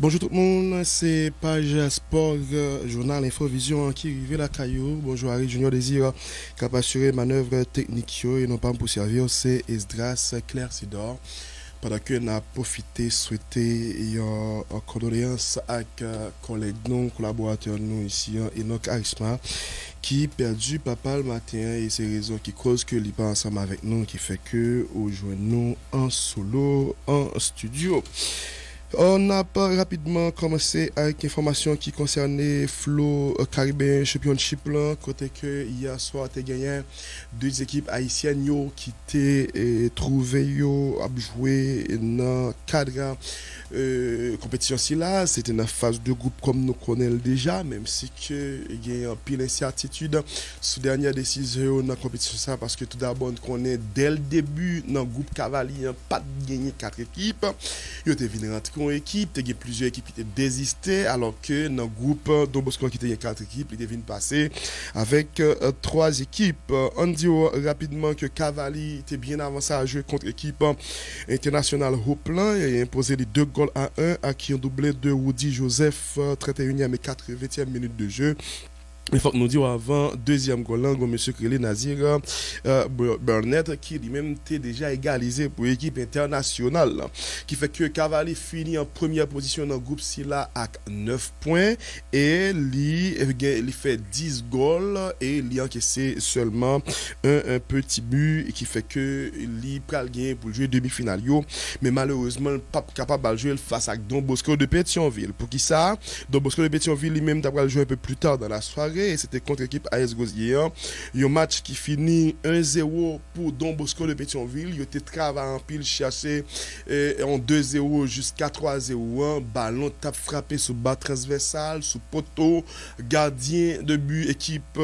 Bonjour tout le monde, c'est Page Sport, journal Infovision qui arrive la Caillou. Bonjour Harry Junior Désir, qui a assuré manœuvre technique et non pas pour servir, c'est Esdras Claire Sidor. Pendant que nous avons profité, souhaité une condoléance avec collègues nous, collaborateurs nous ici, Enoch Arisma, qui perdu papa le matin et c'est raison qui cause que il pas ensemble avec nous, qui fait que aujourd'hui nous en solo, en studio. On a pas rapidement commencé avec information qui concernait Flow Caribbean Championship là, côté que hier soir tu gagné deux équipes haïtiennes yo qui étaient trouvées yo à jouer dans cadre compétition si là, c'était une phase de groupe comme nous connaissons déjà, même si que il y a un pile incertitude sous dernière décision dans la compétition ça parce que tout d'abord on connaît dès le début dans le groupe Cavalier pas de gagner quatre équipes, yo te vinn rentrer en équipe, il y a plusieurs équipes qui étaient désistées alors que dans le groupe Don Bosco qui était quatre équipes, il devine passer avec trois équipes. On dit rapidement que Cavalier était bien avancé à jouer contre l'équipe internationale Hoplan et imposé les 2 goals à 1 à qui ont doublé de Woody Joseph 31e et 80e minute de jeu. Il faut que nous disions avant, deuxième goal, M. Krele Nazir Burnett, qui lui-même était déjà égalisé pour l'équipe internationale, qui fait que Cavalier finit en première position dans le groupe Silla avec 9 points, et il fait 10 goals, et il a encaissé seulement un petit but, qui fait que il pral gagner pour jouer demi-finale, mais malheureusement, il n'est pas capable de jouer face à Don Bosco de Pétionville. Pour qui ça? Don Bosco de Pétionville, lui-même, d'avoir joué un peu plus tard dans la soirée, et c'était contre l'équipe AS Gosier. Un match qui finit 1-0 pour Don Bosco de Pétionville. Il était travaillé en pile, cherché en 2-0 jusqu'à 3-0. Ballon tape frappé sous bas transversal, sous poteau. Gardien de but, équipe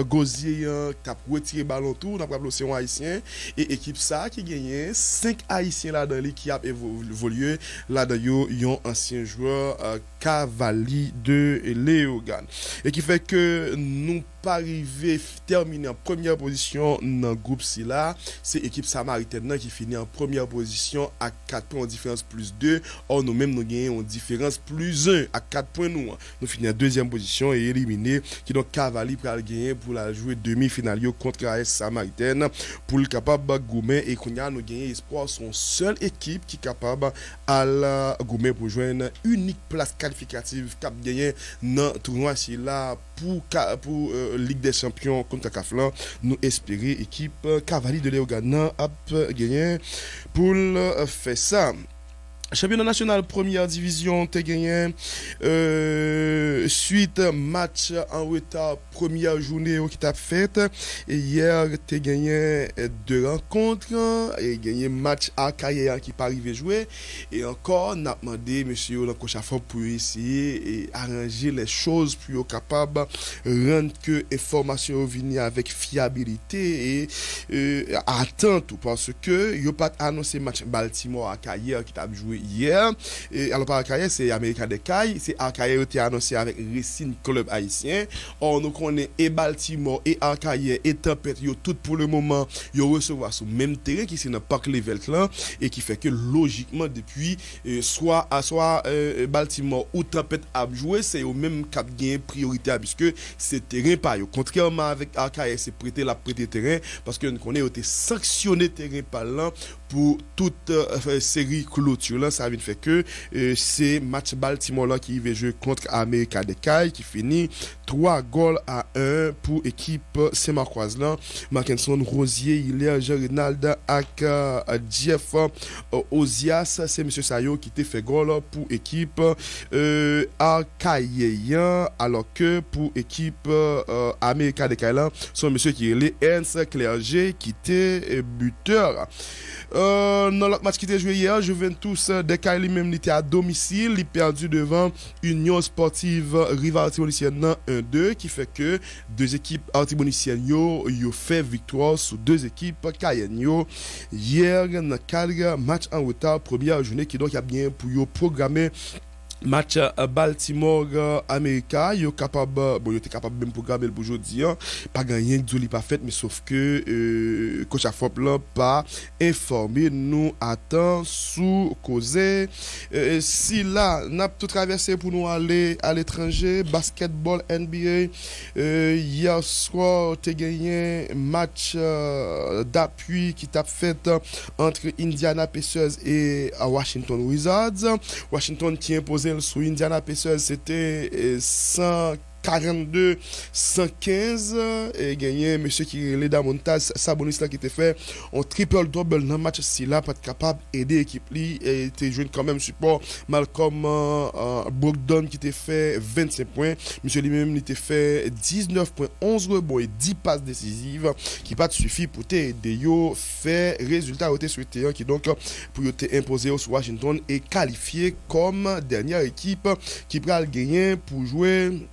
Gosier tape retiré ballon tout. N'a pas l'océan haïtien. Et équipe ça qui gagne 5 haïtiens là-dedans qui a évolué. Là-dedans, ils ont ancien joueur Cavalier de Léogane. Et qui fait que nous pas arrivé terminer en première position dans le groupe là, c'est l'équipe Samaritaine qui finit en première position à 4 points en différence plus 2. Or nous-mêmes nous gagnons en différence plus 1 à 4 points nous finissons en deuxième position et éliminé qui donc Cavalier pour gagner pour la jouer demi-finale contre AS Samaritaine pour le capable Goumen et qu'on a nous gagner espoir son seule équipe qui est capable à la Goumen pour joindre unique place qualificative cap gagner dans tournoi là pour Ligue des Champions contre Caflan, nous espérer équipe Cavalier de Léogane a gagné pour faire ça. Championnat national première division, t'es gagné suite match en retard première journée qui t'a fait et hier t'es gagné 2 rencontres et gagné match à Carrière qui pas arrivé jouer et encore n'a demandé monsieur le coach pour essayer et arranger les choses pour capable rendre que information venir avec fiabilité et attente parce que yo pas annoncé match Baltimore à Carrière qui t'a joué hier. Et alors, par Arcaïe, c'est América de Caille. C'est Arcaïe qui a été annoncé avec Racing Club haïtien. Or, nous connaissons et Baltimore et Arcaïe et Tempête, tout pour le moment, ils recevoir sur le même terrain qui c'est dans le parc Levelt là et qui fait que logiquement, depuis soit Baltimore ou Tempête à jouer, c'est au même cap gain prioritaire puisque c'est terrain pas yo. Contrairement avec Arcaïe, c'est prêter terrain parce que nous connaissons été sanctionné terrain par là pour toute série clôture là, ça vient fait que c'est match Baltimore là qui va jouer contre America de Caille qui finit 3 goals à 1 pour équipe Saint-Marcoise là. Mackinson, Rosier, Hilaire, Renald ak Jeff Ozias, c'est monsieur Sayo qui t'a fait goal pour équipe Arcaïen alors que pour équipe America de Caille là, son monsieur qui est les Ernst Clerget qui était buteur. Dans l'autre match qui était joué hier, Juventus de Caille même était à domicile, il perdu devant Union Sportive Rival Artibonicienne 1-2 qui fait que deux équipes artiboniciennes yo fait victoire sur deux équipes Cayenne yo hier dans le cadre match en retard première journée qui donc a bien pour yo programmer match Baltimore America, yo capable bon yo était capable même programmer pour aujourd'hui pas gagner que pas fait mais sauf que coach Afop là pas informé nous attend sous causer si là n'a tout traversé pour nous aller à l'étranger basketball NBA hier soir tu gagné match d'appui qui t'a fait entre Indiana Pacers et Washington Wizards. Washington qui imposé sous Indiana Pacers, c'était 142-115 et gagné monsieur qui est Leda Montaz Sabonis là qui était fait en triple double dans le match si là pas capable aider l'équipe et était joué quand même support Malcolm Brogdon qui était fait 25 points monsieur lui-même il était fait 19 points 11 rebonds et 10 passes décisives qui pas suffit pour t'aider yo fait résultat au sur le terrain qui donc pour te imposer au Washington et qualifié comme dernière équipe qui va gagner pour jouer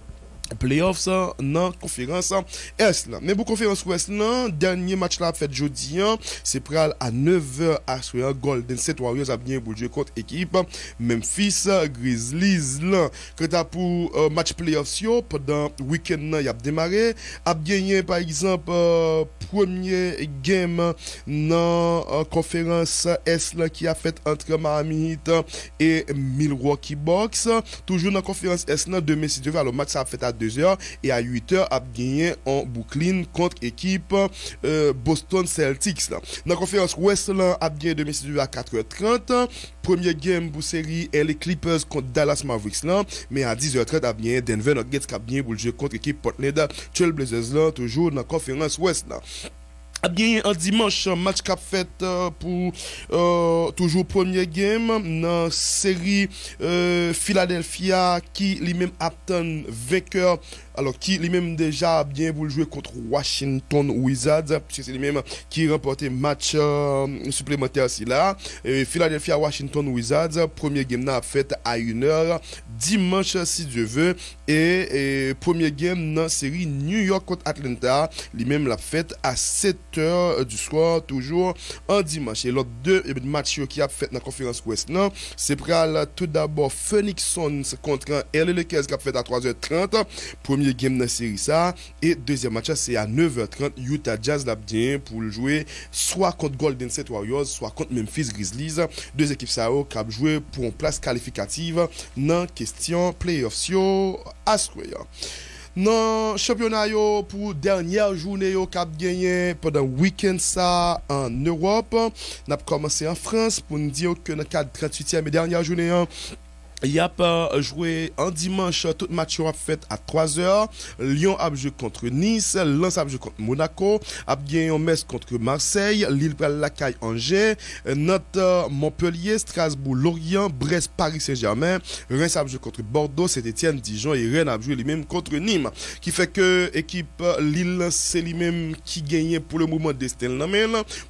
playoffs dans conférence Est là. Mais pour conférence Ouest là, dernier match là fait jeudi, c'est pral à 9h à soir Golden State Warriors a bien pour jouer contre équipe Memphis Grizzlies là. Que t'as pour match playoffs yo pendant week-end là, y a démarré, a gagné par exemple premier game dans conférence Est là qui a fait entre Miami Heat et Milwaukee Bucks. Toujours dans conférence Est là, demain si Dieu veut, le match ça a fait à 2h et à 8h a gagné en Brooklyn contre équipe Boston Celtics là. Dans la conférence Ouest là a gagné demain si Dieu à 4h30. Premier game pour série les Clippers contre Dallas Mavericks là, mais à 10h30 a gagné Denver Nuggets qui a gagné pour jouer contre équipe Portland Trail Blazers là toujours dans la conférence Ouest là. A bien un dimanche match qu'a fait pour toujours premier game dans série Philadelphia qui lui-même attend vainqueur alors qui lui-même déjà bien pour jouer contre Washington Wizards puisque c'est lui-même qui remporté match supplémentaire ici là Philadelphia Washington Wizards premier game n'a fait à 1h dimanche si Dieu veut et premier game dans série New York contre Atlanta lui-même l'a fait à 7h du soir toujours en dimanche et l'autre deux matchs qui a fait dans la conférence Ouest non c'est pral tout d'abord Phoenix Suns contre LA Lakers qui a fait à 3h30 premier game dans la série ça et deuxième match c'est à 9h30 Utah Jazz l'a bien pour jouer soit contre Golden State Warriors soit contre Memphis Grizzlies deux équipes ça qui a joué pour une place qualificative dans question playoffs yo à non championnat yo pour dernière journée yo cap gagné pendant week-end ça en Europe n'a commencé en France pour nous dire que dans cadre 38e et dernière journée il a pas joué en dimanche, tout match a fait à 3h. Lyon a joué contre Nice, Lens a joué contre Monaco, a gagné en Metz contre Marseille, Lille pral la caille Angers, Nantes Montpellier, Strasbourg Lorient, Brest Paris Saint-Germain, Reims a joué contre Bordeaux, Saint-Étienne Dijon et Rennes a joué lui-même contre Nîmes. Qui fait que équipe Lille c'est lui-même qui gagne pour le moment destin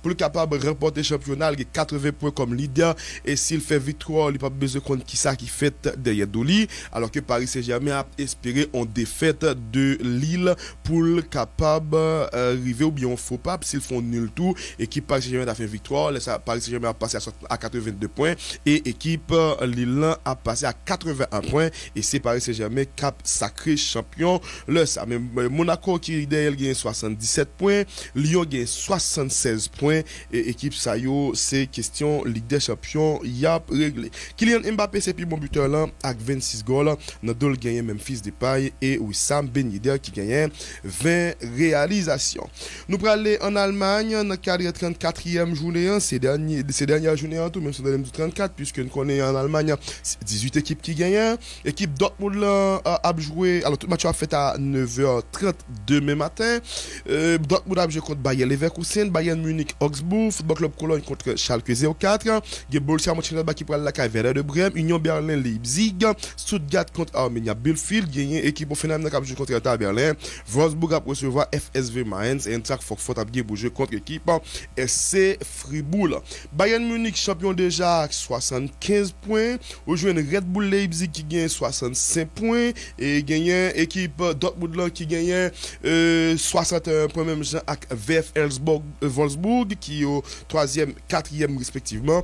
pour le capable de remporter le championnat, il a 80 points comme leader et s'il fait victoire, il n'a pas besoin de compte qui ça qui fait derrière Doli, alors que Paris Saint-Germain a espéré en défaite de Lille pour le capable arriver ou bien on faut pas s'ils font nul tout équipe Paris Saint-Germain a fait victoire Paris Saint-Germain a passé à 82 points et équipe Lille a passé à 81 points et c'est Paris Saint-Germain cap sacré champion le ça même Monaco qui derrière gagne 77 points Lyon gagne 76 points et équipe ça yo c'est question Ligue des Champions y a réglé Kylian Mbappé c'est plus bon buteur là avec 26 goals Nadal gagné Memphis Depay et Wissam Ben Yedder qui gagnait 20 réalisations. Nous pour aller en Allemagne dans le cadre de 34e journée ces dernières journées en tout même sur le 34 puisque nous connaissons en Allemagne 18 équipes qui gagnent équipe Dortmund là, a joué alors tout match a fait à 9h30 demain matin Dortmund a joué contre Bayer Leverkusen Bayern Munich Augsbourg Football Club Cologne contre Schalke 04 Borussia Mönchengladbach qui prend la caille Werder de Brême Union Berlin Leipzig, Stuttgart contre Arminia Bielefeld, gagné équipe au final qui a joué contre Hertha Berlin, Wolfsburg a recevoir FSV Mainz et Eintracht Francfort a bien joué contre l'équipe SC Fribourg. Bayern Munich champion déjà 75 points, rejoint Red Bull Leipzig qui gagne 65 points et gagné équipe Dortmund qui gagne 61 points même avec VfL Wolfsburg qui est au 3e, 4e respectivement.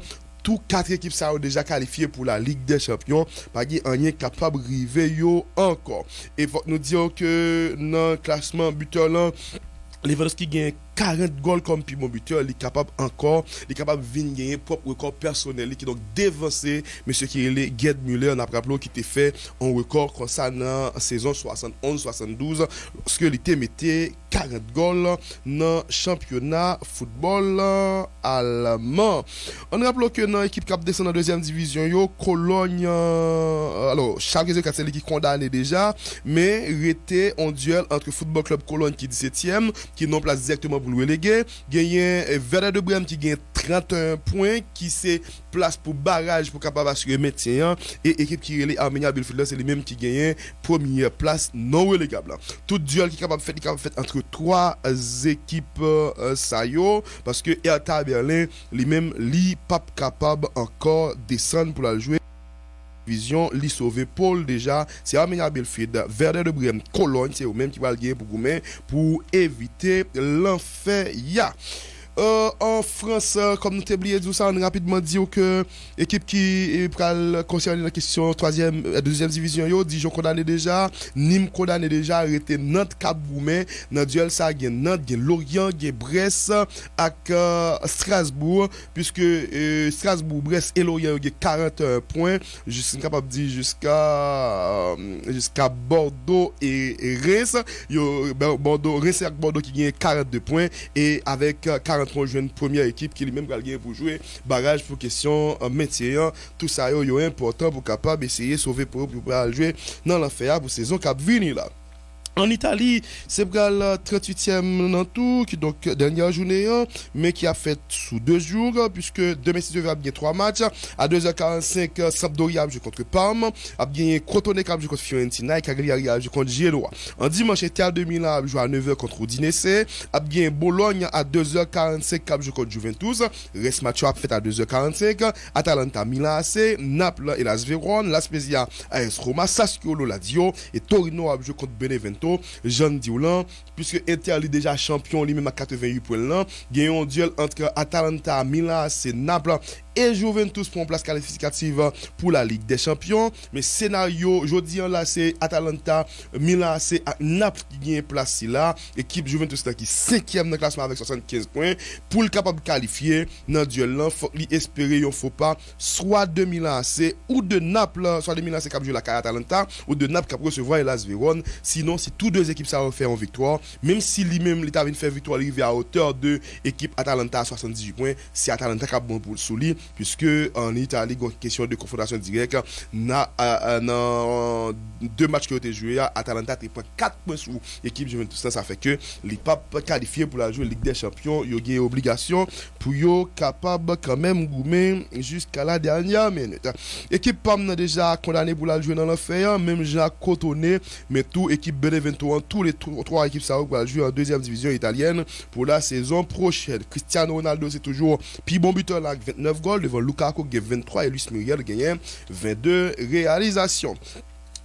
tout quatre équipes ça ont déjà qualifié pour la Ligue des Champions, pas rien capable de river yo encore. Et faut nous dire que dans le classement buteur là, Lewandowski gagne 40 goals comme plus bon buteur, il est capable de venir gagner propre record personnel qui donc dévancer monsieur qui est Gerd Müller n'a rappelé qui était fait un record comme ça dans saison 71-72 lorsque il était metté 40 goals dans championnat football allemand. On rappelle que dans l'équipe qui descend en deuxième division yo Cologne alors chaque c'est qui condamné déjà mais était en duel entre Football Club Cologne qui 17e qui non place directement pour le reléguer, gagné Werder de Brême qui gagne 31 points qui c'est place pour barrage pour capable assurer maintien et équipe qui relève Arminia Bielefeld c'est les mêmes qui gagnent première place non relégable. Tout duel qui capable fait entre trois équipes ça yo parce que Hertha Berlin les mêmes li pas capable encore descendre pour la jouer vision li sauver Paul déjà c'est Arminia Bielefeld Werder de Brême Cologne c'est eux même qui va le gagner pour éviter l'enfer ya. En France, comme nous t'oublié tout ça, on a rapidement dit que l'équipe qui pral concerner la question deuxième division yo, Dijon condamné déjà, Nîmes condamné déjà, arrêté Nantes Cap Gourmet, dans duel ça gen Nantes, gen Lorient, gen Brest avec Strasbourg puisque Strasbourg, Brest et Lorient gen 41 points, je suis capable de dire jusqu'à Bordeaux et Reims, Bordeaux Reims et Bordeaux qui gagne 42 points et avec 40 points une première équipe qui lui-même va gagner pour jouer barrage pour question maintien tout ça yo important pour capable essayer sauver pour jouer dans l'enfer pour saison cap venir là. En Italie, c'est le 38e dans tout, qui donc dernière journée, mais qui a fait sous 2 jours, puisque demain, si va bien 3 matchs. À 2h45, Sampdoria a joué contre Parme, a gagné Crotone qui a joué contre Fiorentina, et Cagliari a joué contre Genoa. En dimanche, Inter de Milan a joué à 9h contre Udinese, a gagné Bologne à 2h45 qui a joué contre Juventus, reste match a fait à 2h45, Atalanta Milan AC, Naples et Las Vérone, La Spezia AS Roma, Sassuolo Lazio, et Torino a joué contre Benevento. Jean Dioulan, puisque Inter est déjà champion lui-même à 88 points là, gagne un duel entre Atalanta, Milan, c'est Naples et Juventus pour une place qualificative pour la Ligue des Champions. Mais scénario, jeudi là, c'est Atalanta, Milan, c'est Naples qui gagne place là. Équipe Juventus là qui 5e dans le classement avec 75 points. Pour le capable de qualifier dans le duel là, il faut espérer, il ne faut pas, soit de Milan AC ou de Naples, soit de Milan AC qui a joué la Atalanta, ou de Naples qui a recevoir Las Vérone. Sinon, si tous deux équipes ça va faire en victoire, même si lui-même l'état vient faire victoire, il à hauteur de équipe Atalanta à 78 points, c'est Atalanta qui a bon pour le souligner, puisque en Italie, il y a une question de confrontation directe. Dans 2 matchs qui ont été joués, Atalanta a pris 4 points sur l'équipe Juventus. Ça fait que les pas qualifiés pour la jouer Ligue des Champions, il y a une obligation pour être capable quand même de goumer jusqu'à la dernière minute. L'équipe PAM a déjà condamné pour la jouer dans l'enfer, même Jean Cotonnet, mais tout équipe Benevento, tous les 3 équipes ça va jouer en deuxième division italienne pour la saison prochaine. Cristiano Ronaldo c'est toujours puis bon buteur avec 29 goals devant Lukaku qui a 23 et Luis Muriel gagne 22 réalisations.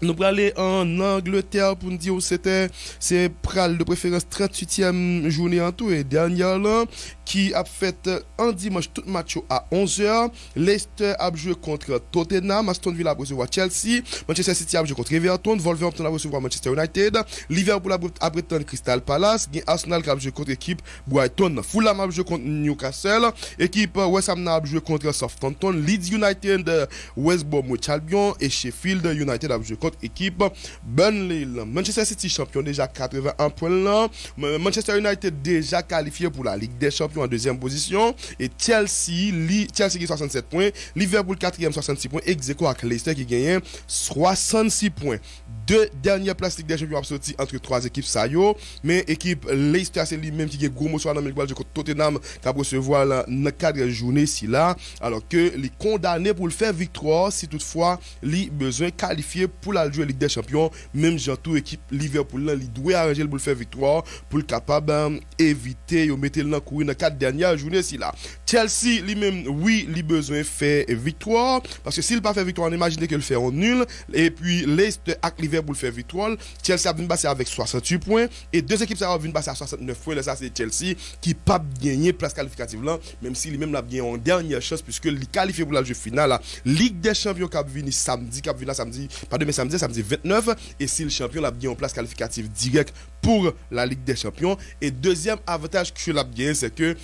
Nous allons aller en Angleterre pour nous dire où c'est pral de préférence 38e journée en tout et dernière là qui a fait un dimanche tout match à 11h. Leicester a joué contre Tottenham, Aston Villa a recevoir Chelsea, Manchester City a joué contre Everton, Wolverhampton a recevoir Manchester United, Liverpool a prétendre Crystal Palace, Arsenal qui a joué contre équipe Brighton, Fulham a joué contre Newcastle, équipe West Ham a joué contre Southampton, Leeds United, West Bromwich Albion et Sheffield United a joué contre équipe Burnley. Manchester City champion déjà 81 points là, Manchester United déjà qualifié pour la Ligue des Champions en deuxième position et Chelsea qui 67 points, Liverpool 4e 66 points, ex-aequo avec Leicester qui gagne 66 points. 2 dernières places Ligue des Champions sorti entre 3 équipes ça yo, mais équipe Leicester c'est lui-même qui gagne gros morceau dans le match contre Tottenham qui a recevoir dans 4 journées si là, alors que les condamnés pour le faire victoire si toutefois les besoin qualifiés pour la jouer Ligue des Champions, même Jean tout équipe Liverpool là, il doit arranger pour faire victoire pour le capable éviter ou mettre le courir dans 4 dernières journées si là. Chelsea lui-même oui, il besoin faire victoire parce que s'il pas fait victoire, on imagine qu'il fait en nul et puis Leicester avec Liverpool faire victoire, Chelsea a venu passer avec 68 points et deux équipes ça venu passer à 69 points, là ça c'est Chelsea qui pas gagné place qualificative là, même si lui-même l'a gagné en dernière chance puisque il qualifié pour la jeu finale là. Ligue des Champions qui venu samedi, pas demain samedi 29 et si le champion l'a gagné en place qualificative direct pour la Ligue des Champions et deuxième avantage que l'a gagné c'est que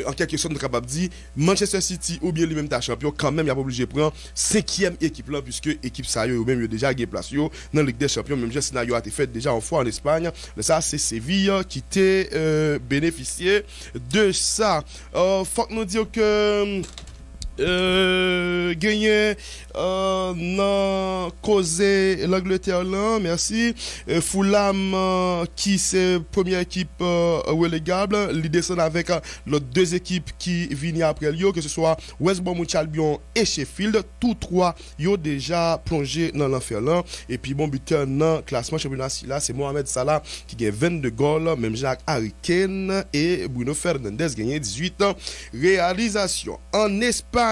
en quelque sorte on est capable de dire Manchester City ou bien lui-même ta champion quand même il a pas obligé de prendre 5e équipe là puisque équipe ça yo même déjà gagné place yo dans la Ligue des Champions même scénario a été fait déjà en fois en Espagne ça c'est Séville qui t'est bénéficié de ça faut nous dire que gagné non causé l'Angleterre là merci Fulham qui c'est première équipe relégable il descend avec les deux équipes qui viennent après lui que ce soit West Bromwich Albion et Sheffield tous trois yo déjà plongé dans l'enfer là et puis bon buteur dans classement championnat là c'est Mohamed Salah qui gagne 22 goals même Jacques Harry Kane et Bruno Fernandes gagné 18 réalisations en Espagne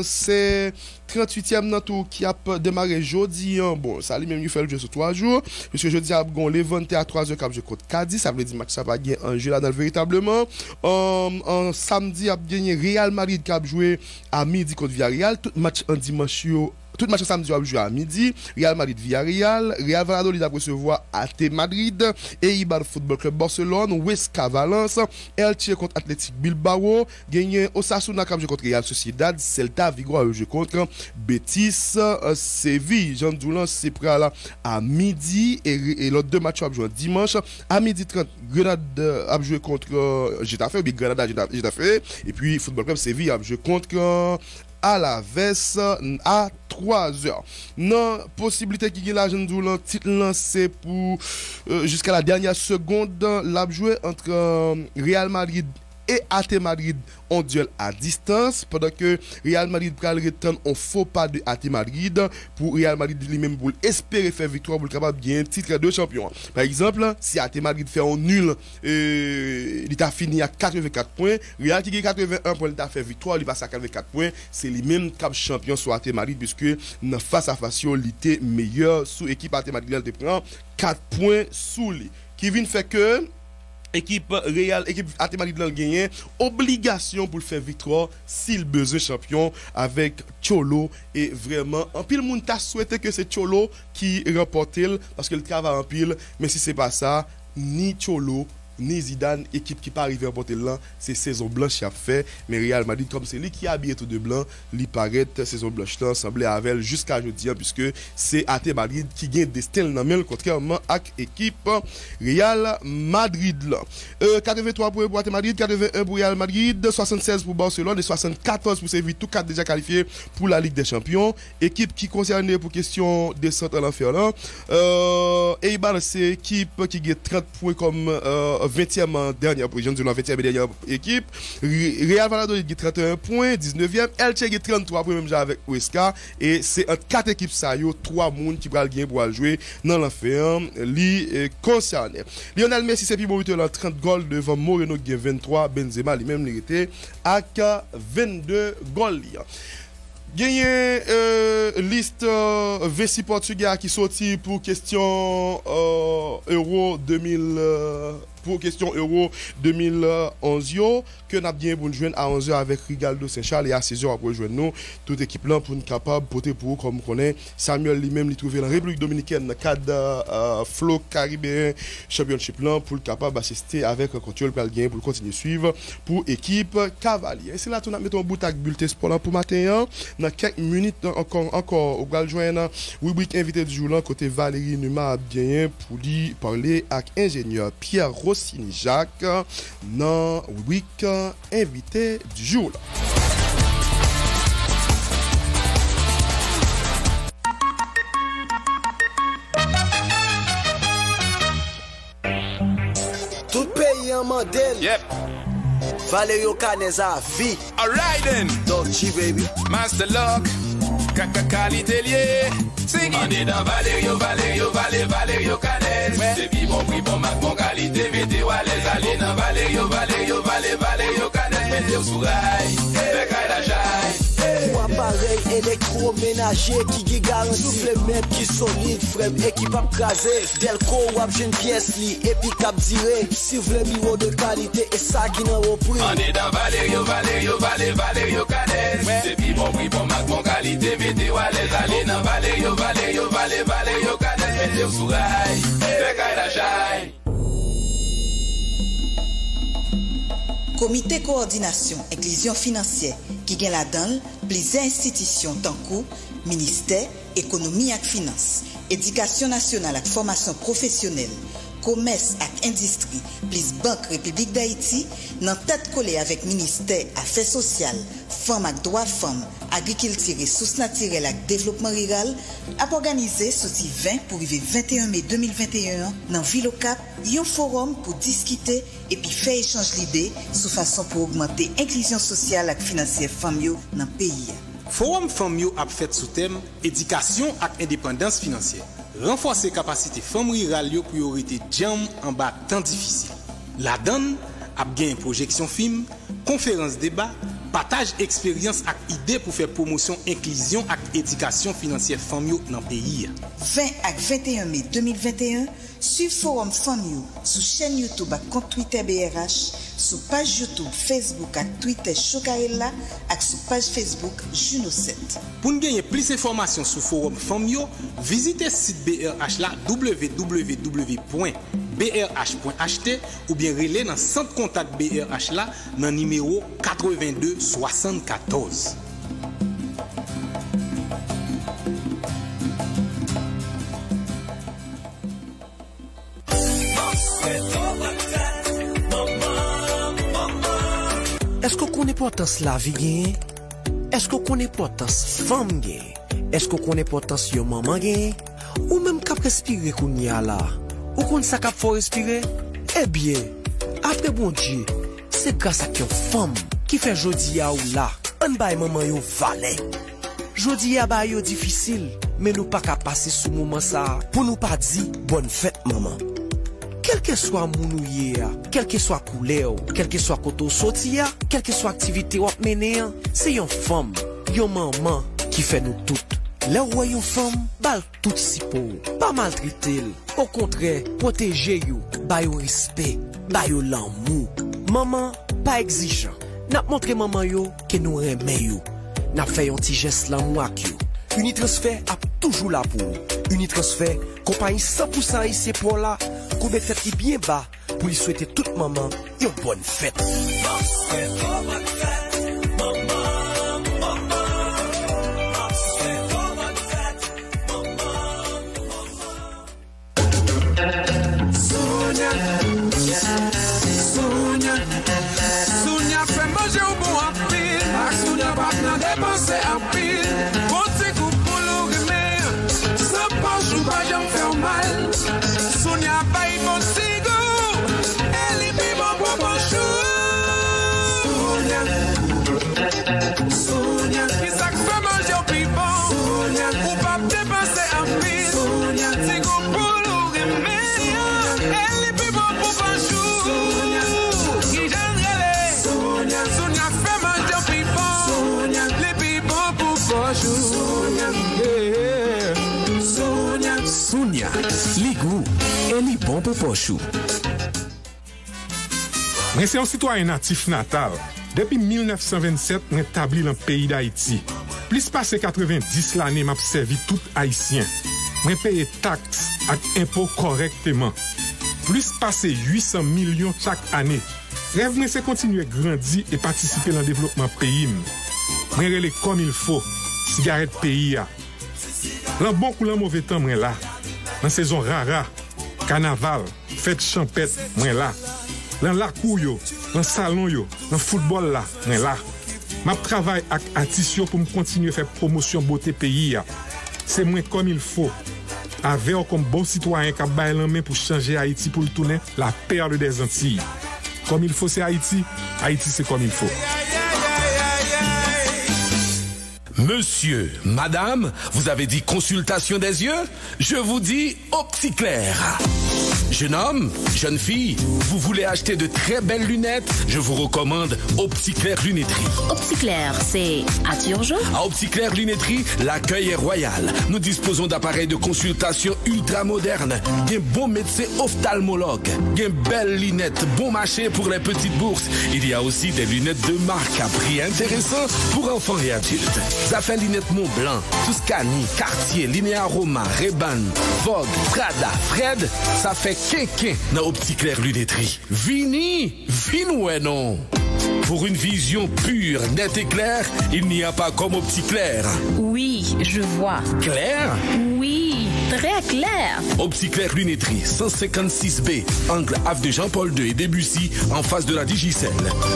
c'est 38e dans tout qui a démarré jeudi bon ça lui même il fait le jeu sur 3 jours puisque jeudi a gon Levante à 3h cap jeu contre Cadiz ça veut dire match ça va gagner un jeu là dans véritablement en samedi a gagné Real Madrid qui a joué à midi contre Villarreal tout match en dimanche tout match samedi va jouer à midi Real Madrid Villarreal Real Valladolid a recevoir AT Madrid Eibar Football Club Barcelone Huesca Valence Elche contre Athletic Bilbao gagné Osasuna qui joue contre Real Sociedad Celta Vigo a joué contre Betis Séville Jean Doulan c'est prêt là à midi et l'autre deux matchs va jouer dimanche à midi 30 Grenade a joué contre Getafe ou bien Granada Getafe et puis Football Club Séville a joué contre à la veste à 3h. Non, possibilité qui est là, je ne titre lancé pour jusqu'à la dernière seconde, l'a joué entre Real Madrid et AT Madrid en duel à distance pendant que Real Madrid pral retenir on faux pas de AT Madrid pour Real Madrid lui-même pour espérer faire victoire pour capable gagner titre de champion. Par exemple, si AT Madrid fait un nul il t'a fini à 84 points, Real qui gagne 81 points, il t'a fait victoire, il passe à 84 points, c'est lui-même cap champion sur AT Madrid puisque dans face à face il était meilleur sous équipe AT Madrid elle prend 4 points sous lui. Qui vient fait que équipe Real, équipe AT Madrid l'a gagné, obligation pour faire victoire s'il besoin champion avec Cholo et vraiment en pile monde t'a souhaité que c'est Cholo qui remporte parce que le travail en pile mais si c'est pas ça ni Cholo ni Zidane équipe qui pas arrivé à remporter là c'est saison blanche qui a fait mais Real Madrid comme c'est lui qui a habillé tout de blanc lui paraît saison blanche là semblait avec jusqu'à aujourd'hui puisque c'est AT Madrid qui gagne destin dans main contrairement à équipe Real Madrid là 83 pour AT Madrid 81 pour Real Madrid 76 pour Barcelone et 74 pour Séville tout quatre déjà qualifiés pour la Ligue des Champions équipe qui concernée pour question descente à l'enfer là Eibar c'est équipe qui gagne 30 points comme 20e dernière position de la 20e dernière équipe Real Valladolid qui 31 points 19e Elche qui 33 points même avec Huesca et c'est entre 4 équipes ça yo 3 monde qui pral gagner pour jouer dans l'enfer li concerné Lionel Messi c'est plus bon buteur 30 goals devant Moreno qui 23 Benzema lui même il était à 22 goals gagné liste Vessi Portugal qui sorti pour question Euro 2000 pour question Euro 2011 yo que n'a bien pour nous joindre à 11h avec Rigaldo Saint-Charles et à 16h après joindre nous toute équipe là pour nous capable porter pour comme connaît Samuel lui-même il trouvé en République Dominicaine dans cadre Flow Caribbean Championship là pour capable assister avec un contrôle pour gagner pour continuer suivre pour équipe Cavalier. C'est là tout n'a mettre un bout avec bulletin sport là pour matin dans quelques minutes encore au va joindre rubrique invité du jour là côté Valérie Numa a bien pour lui parler avec ingénieur Pierre Rossini Jacques dans rubrique invité du jour là. Tout pays en modèle. Yep. Valerio Caneza vie. Alright then. Dolce baby. Master Lock. qualité liée. On est dans Valerio Canel. C'est puis bon prix, bon marque, bon qualité. Mettez-vous à l'aise, allez dans Valerio Canel. Mettez-vous sous rail, fait caille la chaille. Ou appareil électroménager qui garantit souffle même qui solide, frame et qui pas crasé. Delco ou une pièce li et puis cap diré. Si vous voulez bureau de qualité et ça qui n'en repris. On est dans Valerio Canel. C'est puis bon prix, bon marque, bon qualité. Mettez-vous à l'aise, allez dans Valerio Canel. Mettez-vous sous rail, fait caille la chaille. Comité coordination inclusion financière qui gagne la donne plusieurs institutions tant que ministère économie et finance, éducation nationale et formation professionnelle, commerce et industrie, plus Banque République d'Haïti, dans tête collée avec ministère affaires sociales, femmes et droits femmes, agriculture, ressources naturelles et développement rural, a organisé sorti 20 pour arriver 21 mai 2021 dans Ville au Cap, un forum pour discuter et puis faire échange d'idées sous façon pour augmenter l'inclusion sociale et financière femmes dans le pays. Forum Femmes a fait sous thème éducation et indépendance financière. Renforcer capacité femmes rurales pour priorité jam en bas temps difficile. La donne a bien projection film, conférence débat, partage expérience et idées pour faire promotion inclusion et éducation financière femmes dans le pays. 20 et 21 mai 2021, suivez Forum Femmes sur chaîne YouTube et compte Twitter BRH, sur page YouTube, Facebook et Twitter Chokarella et sur page Facebook Juno 7. Pour gagner plus d'informations sur Forum Femmes, visitez le site BRH là www.brh.ht ou bien relais dans le centre contact BRH là dans le numéro 82 74. Est-ce qu'on connaît l'importance de la vie? Est-ce qu'on connaît l'importance de la femme? Est-ce qu'on connaît l'importance de la maman? Ou même qu'à respirer qu'on y a là? Ou qu'on sait qu'il faut respirer? Eh bien, après bon Dieu, c'est grâce à une femme qui fait jodi à ou là, on baille maman yo valet. Jodi à baille yo difficile, mais nous pas qu'à passer sous moment ça pour nous pas dire bonne fête maman. Quel que soit mon quel que soit couleur, quel que soit côté sorti, quelle que soit activité ou mener, c'est une femme, une maman qui fait nous toutes. Les royaumes femmes, bal tout si pour, pas maltraiter, au contraire, protéger you, ba yo respect, ba yo l'amour. Maman, pas exigeant. N'a montré maman yo que nous remet yo. N'a fait un petit geste l'amour ak yo. Unitransfert a toujours là pour. Unitransfert, compagnie 100% ici pour là, couvre tête qui bien bas pour lui souhaiter toute maman une bonne fête. Sounia fait manger au bon appel. Sounia va pas dépenser en pile. Bon petit coup pour le remettre. Ça penche ou pas j'en fais mal. Sounia paye mon cigo. Elle est bien bon pour mon chou. Sounia, qui ça fait manger au pibon. Sounia, ou pas dépenser en pile. Sounia, petit coup pour le remettre. Elle est bien bon pour mon chou. Sounia fait manger pipon. Les pipons pour pochou. Sounia, les goûts et les bons pour pochou. Mais c'est un citoyen natif natal. Depuis 1927, je établi dans le pays d'Haïti. Plus passé 90 l'année, m'a servi tout haïtien. Je paye taxes et impôts correctement. Plus passé 800 millions chaque année. Rêve, c'est continuer à grandir et participer dans le développement pays. Je relève comme il faut. Cigarette pays. Dans bon ou dans mauvais temps, je là. Dans saison rara, carnaval, fête champêtre, je là. Dans la cour, dans le salon, dans le football, là, je là. Je travaille avec artistes pour me continuer à faire promotion beauté pays. C'est moi comme il faut. Avec comme bon citoyen qui a baillé la main pour changer Haïti pour le tourner la perle des Antilles. Comme il faut, c'est Haïti. Haïti, c'est comme il faut. Monsieur, madame, vous avez dit consultation des yeux? Je vous dis OptiClair. Jeune homme, jeune fille, vous voulez acheter de très belles lunettes? Je vous recommande OptiClair Lunetterie. OptiClair, c'est à Turgeon? À OptiClair Lunetterie, l'accueil est royal. Nous disposons d'appareils de consultation ultra modernes, d'un bon médecin ophtalmologue, d'un belles lunettes, bon marché pour les petites bourses. Il y a aussi des lunettes de marque à prix intéressant pour enfants et adultes. Ça fait lunettes Montblanc, Tuscany, Cartier, Linea Roma, Ray-Ban, Vogue, Prada, Fred, ça fait quinquin dans OptiClair Lunetterie. Vini ouais non. Pour une vision pure, nette et claire, il n'y a pas comme OptiClair. Oui, je vois. Clair? Oui, très clair. OptiClair Lunetterie, 156B, angle Avenue Jean-Paul II et Debussy, en face de la Digicel.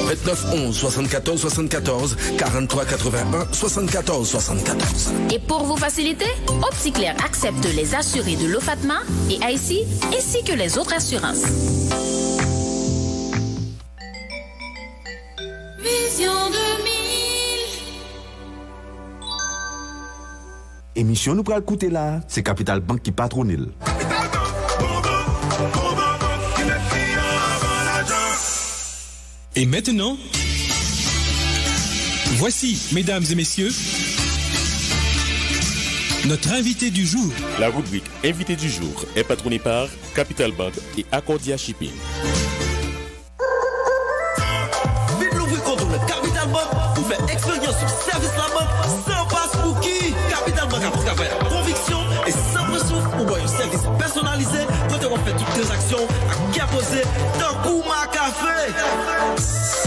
29 11 74 74 43 81 74 74. Et pour vous faciliter, OptiClair accepte les assurés de l'OFATMA et IC, ainsi que les autres assurances. Vision 2000. Émission nous pral écouter là, c'est Capital Bank qui patronne. Et maintenant, voici, mesdames et messieurs, notre invité du jour. La rubrique Invité du jour est patronnée par Capital Bank et Accordia Shipping. Vite l'ouvrir contre le Capital Bank pour faire expérience sur service la banque sans passe pour qui. Capital Bank a travaillé avec conviction et sans pression pour avoir un service personnalisé quand on fait toutes les actions à qui poser d'un coup ma café.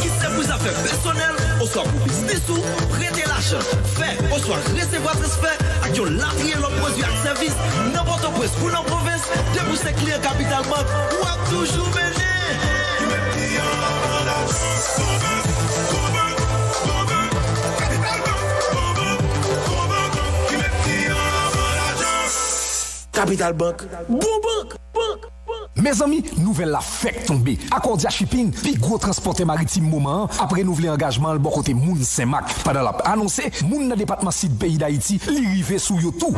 Qui sait vous affaires personnelles, au soit pour business ou prêter l'argent. Fait, au soit recevoir transfert à qui on l'arrière l'homme produit à service n'importe où pour la province de vous ces clients Capital Bank ou à toujours mener. Capital Bank, bon banque. Mes amis, nouvelle la fait tomber. Accordia Shipping, puis gros transporteur maritime moment, après nouvel engagement, le bon côté Moun Saint-Marc. Pendant la annoncé, Moun dans département sud pays d'Haïti, li rive sous yo tout.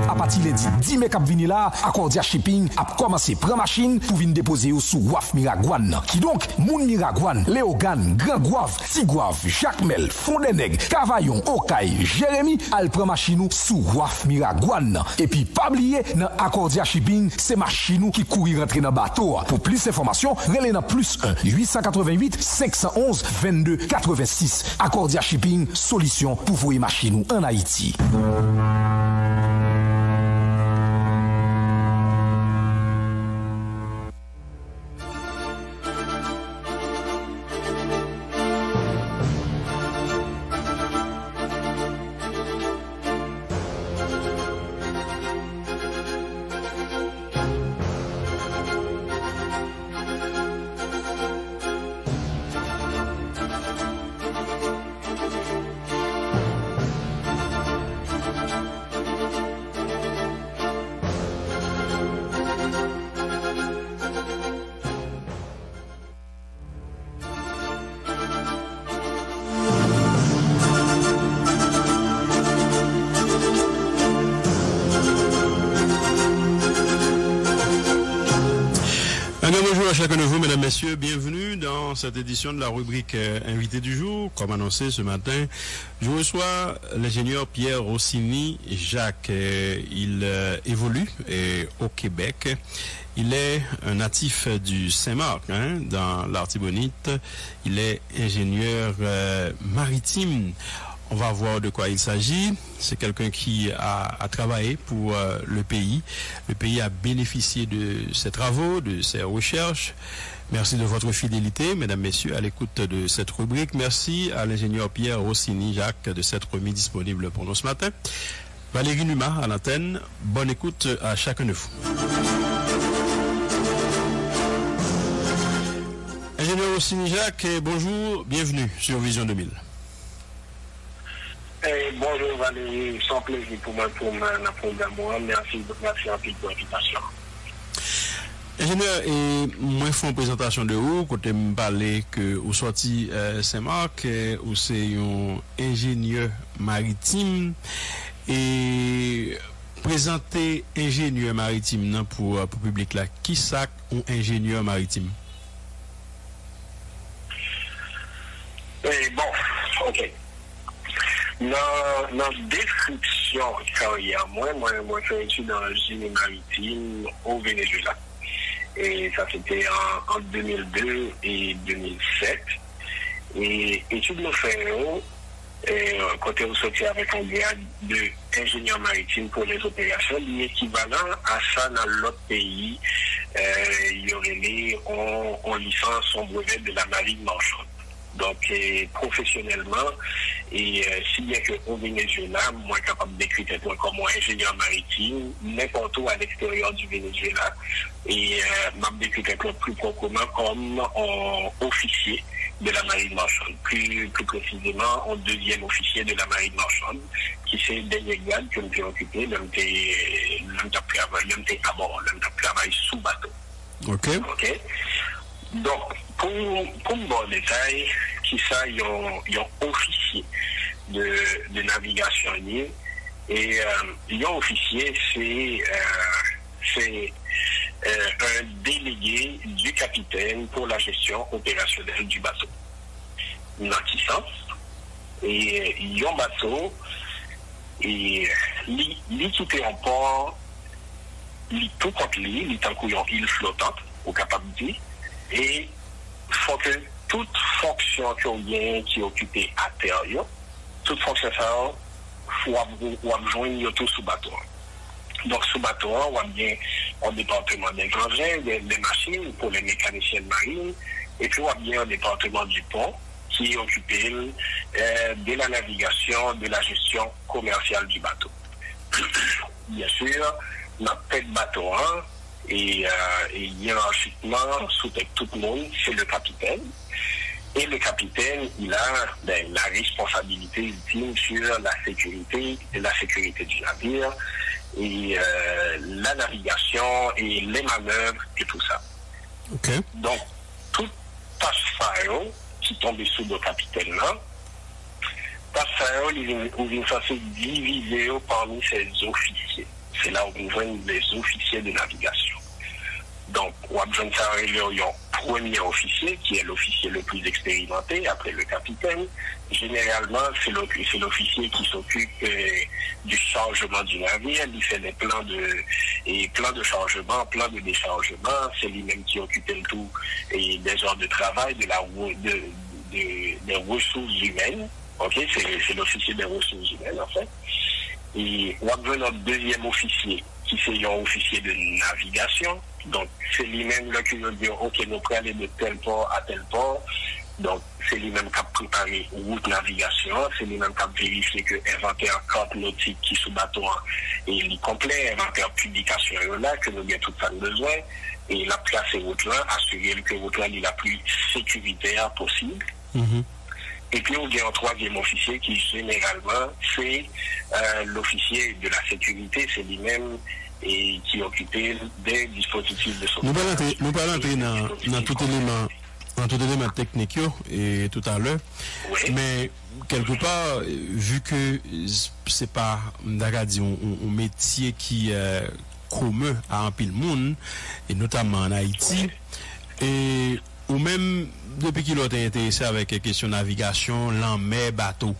À partir de 10 mai cap vini là, Accordia Shipping a commencé prendre machine pour venir déposer au sous Waf Miragouane. Qui donc, Moun Miragouane, Léogane, Grand Gouave, Tigouave, Jacmel, Fondenègre, Cavaillon, Okaï, Jérémy, al prend machine sous Waf Miragouane. Et puis, pas oublier, dans Accordia Shipping, c'est machine qui courir rentrer dans bateau. Pour plus d'informations, relais dans plus 1 888 511 22 86. Accordia Shipping, solution pour voyer machine en Haïti. Bonjour à chacun de vous, mesdames, messieurs, bienvenue dans cette édition de la rubrique Invité du jour. Comme annoncé ce matin, je reçois l'ingénieur Pierre Rossini Jacques. Il évolue au Québec. Il est un natif du Saint-Marc, dans l'Artibonite. Il est ingénieur maritime. On va voir de quoi il s'agit. C'est quelqu'un qui a travaillé pour le pays. Le pays a bénéficié de ses travaux, de ses recherches. Merci de votre fidélité, mesdames, messieurs, à l'écoute de cette rubrique. Merci à l'ingénieur Pierre Rossini Jacques de s'être mis disponible pour nous ce matin. Valérie Numa à l'antenne. Bonne écoute à chacun de vous. Ingénieur Rossini Jacques, bonjour, bienvenue sur Vision 2000. Bonjour Valérie, sans plaisir pour moi pour la programme. Merci pour l'invitation. Ingénieur, et moi, je fais une présentation de vous, quand me parler que vous sorti Saint-Marc, où c'est un ingénieur maritime, et présenter ingénieur maritime non, pour le public là, qui ça un ingénieur maritime? Bon, ok. Dans la description carrière, moi, j'ai étudié dans le génie maritime au Venezuela. Et ça, c'était en 2002 et 2007. Et études nous faisons, quand on sortit avec un grade d'ingénieur maritime pour les opérations, l'équivalent à ça dans l'autre pays, il y aurait en licence, en brevet de la marine marchande. Donc, professionnellement, et si bien qu'au Venezuela, moi, capable d'écrire comme ingénieur maritime, n'importe où à l'extérieur du Venezuela, et m'a décrit plus proprement comme officier de la marine marchande, plus précisément en deuxième officier de la marine marchande, qui c'est dernier grade que je me occupé, l'homme travail sous bateau. Ok. Donc, pour un bon détail, qui ça, il y a un officier de navigation et un officier, c'est un délégué du capitaine pour la gestion opérationnelle du bateau. Dans qui sens? Et il y a un bateau, et l'équipé en port, tout contre lui, il est en couillon île flottante, au capable de dire, et il faut que toute fonction qui est occupée à terre, toute fonction ça, il faut joindre tout sous bateau. Donc, sous bateau, on a bien un département des engins, des machines pour les mécaniciens marines, et puis on a bien un département du pont qui est occupé de la navigation, de la gestion commerciale du bateau. Bien sûr, notre tête bateau, et hiérarchiquement, sous tête tout le monde, c'est le capitaine. Et le capitaine, il a la responsabilité ultime sur la sécurité du navire, et la navigation et les manœuvres et tout ça. Okay. Donc, toute tâche qui tombe sous le capitaine là, tâche il est censé diviser parmi ses officiers. C'est là où on voit les officiers de navigation. Donc, on a besoin de ça, il y a un premier officier qui est l'officier le plus expérimenté après le capitaine. Généralement, c'est l'officier qui s'occupe du chargement du navire. Il fait des plans de chargement, plans de déchargement. C'est lui-même qui occupe le tout et des heures de travail, des ressources humaines. Ok, c'est l'officier des ressources humaines en fait. Et on a besoin d'un deuxième officier qui c'est un officier de navigation. Donc, c'est lui-même là qui veut dire, ok, nous pouvons aller de tel port à tel port. Donc, c'est lui-même qui a préparé route navigation, c'est lui-même qui a vérifié que l'inventaire carte nautique qui sous bateau est complet, l'inventaire publication est là, que nous avons tout ça besoin. Et il a placé route là, assurer que route là est la plus sécuritaire possible. Mm-hmm. Et puis, on a un troisième officier qui, généralement, c'est l'officier de la sécurité, c'est lui-même et qui occupait des dispositifs de sauvetage. Nous parlons dans tout élément technique et tout à l'heure. Oui. Mais quelque part, vu que c'est pas un métier qui est commun à un pile monde, et notamment en Haïti, et ou même depuis qu'il a été intéressé avec les questions de navigation, l'en-mer, bateau.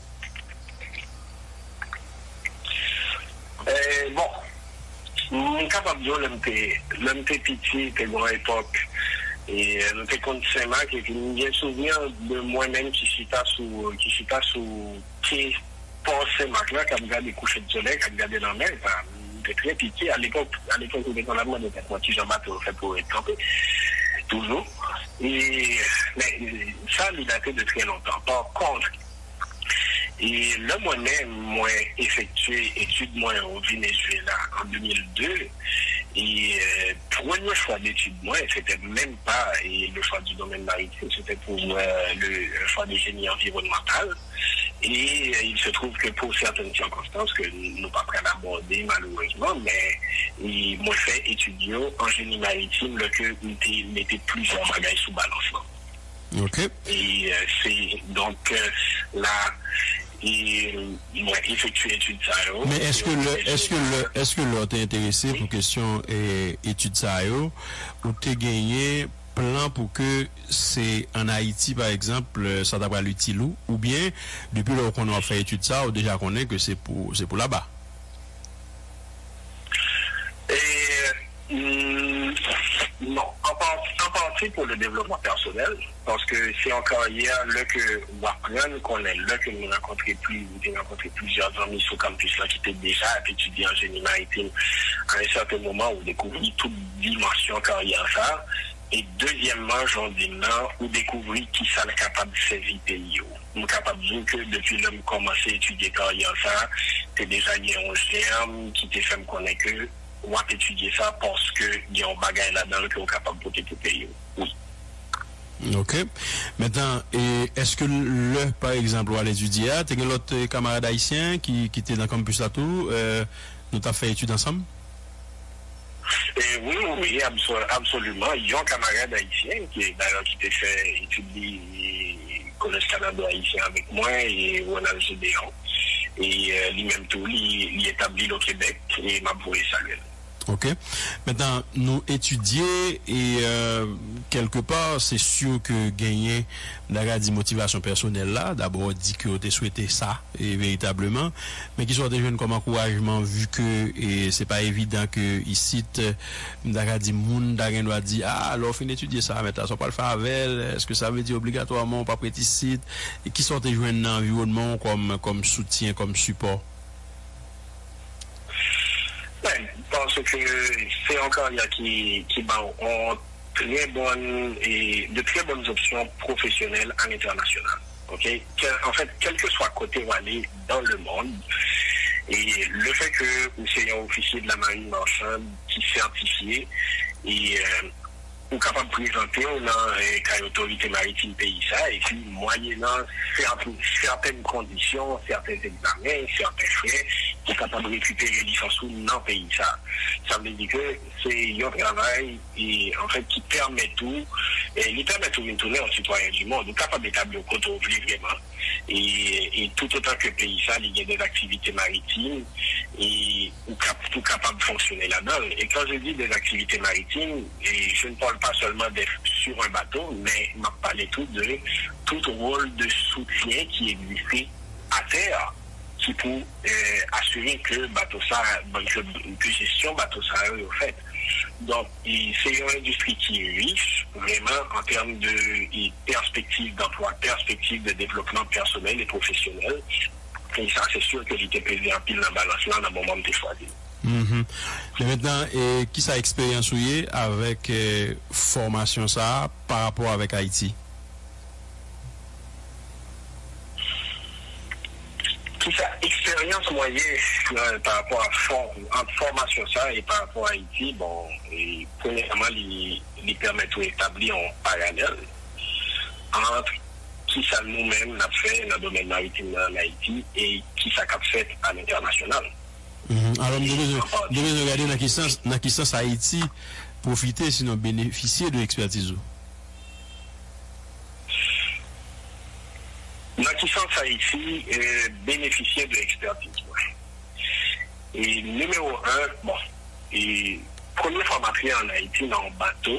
Bon, je suis capable de dire l'homme petit, que dans l'époque, et nous sommes contre Saint-Marc, et puis j'ai souvenir de moi-même qui suis sous pied pour Saint-Marc là, qui a regardé les couchers de soleil, qui a regardé dans la mer. J'étais très petit à l'époque, où j'étais dans la mode, moi, petit Jean-Bateau, fait pour être campé, toujours. Et mais ça, il a été de très longtemps. Par contre, et là, moi-même, moi, effectué études moi au Venezuela en 2002, Et premier choix d'études, moi, c'était même pas le choix du domaine maritime, c'était pour le choix des génies environnemental. Et il se trouve que pour certaines circonstances que nous n'avons pas prêt à aborder malheureusement, mais moi fait étudier en génie maritime le que mettait plusieurs bagages sous balance. Ok. Et c'est donc là. Et moi effectué études ça. Mais est-ce que l'autre est intéressé pour question études ça ou t'es gagné plan pour que c'est en Haïti par exemple ça d'avoir l'utile ou bien depuis lors qu'on a fait études ça ou déjà qu'on est que c'est pour là-bas. Non, en partie pour le développement personnel, parce que c'est encore hier que on apprend qu'on est là que nous rencontré plusieurs amis sur campus là qui étaient déjà étudiants en génie maritime à un certain moment où découvrir toute dimension carrière ça. Et deuxièmement, j'en dis là, où découvrir qui ça est capable de servir pays. On est capable de dire que depuis l'homme commencé à étudier carrière ça, c'est déjà il y a un germe qui te fait me connaître que on va étudier ça parce qu'il y a un bagage là-dedans qui est capable de porter pour payer. Oui. Ok. Maintenant, est-ce que par exemple, à l'étudier, tu as l'autre camarade haïtien qui était dans le campus là tout, nous t'as fait études ensemble? Oui, absolument. Il y a un camarade haïtien qui d'ailleurs qui t'a fait étudier Collège Canada haïtien avec moi et Ronald Gédéon. Et lui-même tout, il établit au Québec et m'a voué saluer. Ok. Maintenant, nous étudier et quelque part, c'est sûr que gagner la motivation personnelle là, d'abord dit que tu souhaité ça et véritablement, mais qui soit des jeunes comme encouragement vu que et c'est pas évident que ici la dit moun doit dire alors fin étudier ça mais ça pas le faire avec est-ce que ça veut dire obligatoirement pas prêter site et qui sont des jeunes dans l'environnement comme soutien comme support. Parce que c'est encore il y a qui ont de très bonnes options professionnelles à l'international. Ok, en fait, quel que soit côté où aller dans le monde, et le fait que nous soyons officiers de la marine marchande qui certifié et ou capable de présenter dans l'autorité maritime pays ça et puis moyennant certaines conditions, certains examens, certains frais, qui est capable de récupérer licence dans le pays ça. Ça veut dire que c'est un travail et en fait qui permet tout et il permet tout de tourner en citoyen du monde, capable d'établir au compte vraiment. Et tout autant que le pays ça, il y a des activités maritimes et tout capable de fonctionner là-dedans. Et quand je dis des activités maritimes, et je ne parle pas seulement d'être sur un bateau, mais je parle de tout rôle de soutien qui existait à terre, qui pour assurer que bateau ça, que gestion bateau ça est fait. Donc, c'est une industrie qui est riche, vraiment, en termes de perspectives d'emploi, perspectives de développement personnel et professionnel. Et ça, c'est sûr que j'étais pesé en pile dans la balance là, dans le moment où tu choisi. Mais maintenant, qui ça expérience avec formation ça par rapport avec Haïti? Qui ça expérience moyenne par rapport à formation ça et par rapport à Haïti, bon, et premièrement, il permet de établir en parallèle entre qui ça nous-mêmes n'a fait dans le domaine maritime en Haïti et qui ça a fait à l'international. Alors, nous devons regarder dans quel sens Haïti profiter sinon bénéficier de l'expertise. Dans quel sens Haïti bénéficier de l'expertise. Et numéro 1, bon, et première fois matrié en Haïti dans un bateau.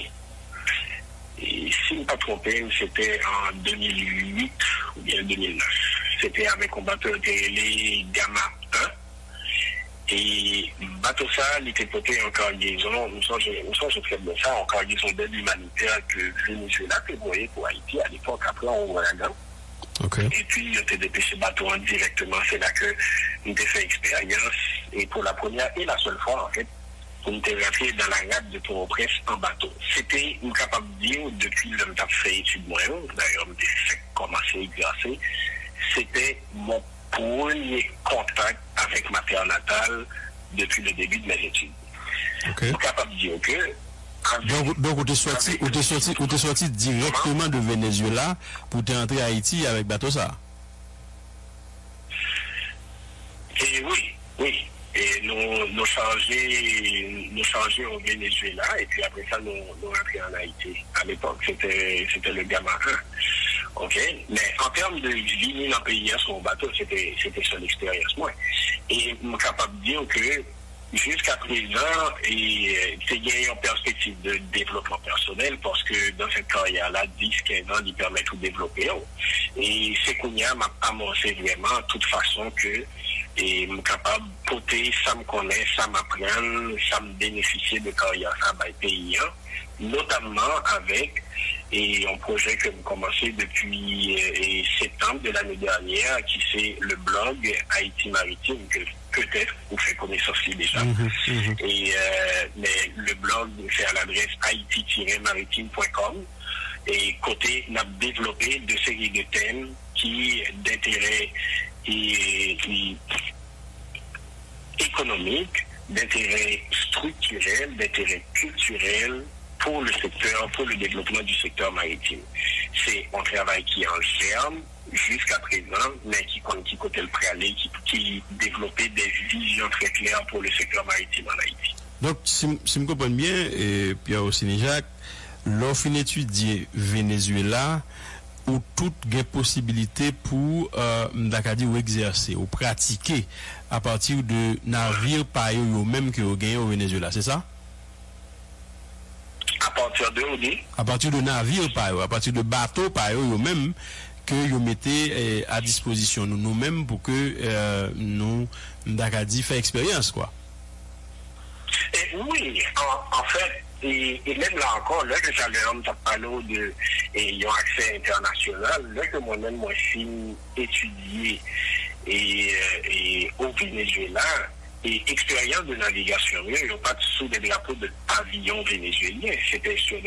Et si je ne me pas trompé, c'était en 2008 ou bien 2009. C'était avec un bateau les Gamma 1. Et bateau ça, il était porté en cargaison, nous sommes très bien ça, en cargaison d'aide humanitaire que Venezuela prévoyait pour Haïti à l'époque après en ouragan. Okay. Et puis, il était dépêché bateau directement. C'est là que nous avons fait expérience. Et pour la première et la seule fois, en fait, nous sommes rentrés dans la rade de Port-au-Prince en bateau. C'était, nous capable de dire, depuis le temps fait études moyennes, d'ailleurs, nous avons commencé à exercer, c'était mon premier contact avec ma terre natale depuis le début de mes études. Okay. Je suis capable de dire que donc, on est sorti directement de Venezuela pour entrer à Haïti avec bateau ça. Et oui. Et nous changé au Venezuela et puis après ça nous rentré en Haïti. À l'époque c'était le Gamma 1. OK, mais en termes de vie dans le pays sur mon bateau, c'était son expérience moi. Et je suis capable de dire que jusqu'à présent, c'est gagné en perspective de développement personnel parce que dans cette carrière-là, 10-15 ans, il permet de développer. Et c'est qu'on y a amorcé vraiment de toute façon que et je suis capable de porter, ça me connaît, ça m'apprend, ça me bénéficie de carrière ça dans le pays, notamment avec un projet que j'ai commencé depuis septembre de l'année dernière, qui c'est le blog Haïti Maritime, que peut-être vous faites connaissance déjà. Et mais le blog, c'est à l'adresse haïti-maritime.com. Et côté, on a développé deux séries de thèmes qui d'intérêt économique, d'intérêt structurel, d'intérêt culturel pour le secteur, pour le développement du secteur maritime. C'est un travail qui est en germe jusqu'à présent, mais qui côté le préalé, qui développait des visions très claires pour le secteur maritime en Haïti. Donc, si je comprends bien, et Pierre Ossini-Jacques, l'offre étudier Venezuela, ou toute possibilité pour ou exercer ou pratiquer à partir de navires par eux même que vous gagnez au Venezuela, c'est ça? À partir de à partir de navires par eux, à partir de bateaux par eux même que vous mettez à disposition nous-mêmes pour que nous fait expérience quoi. Oui, en fait. Et même là encore, là que j'avais parlé de un accès international, là que moi-même, moi, je suis étudié au Venezuela, et expérience de navigation, il n'y a pas sous des drapeaux de pavillon vénézuélien, c'était sur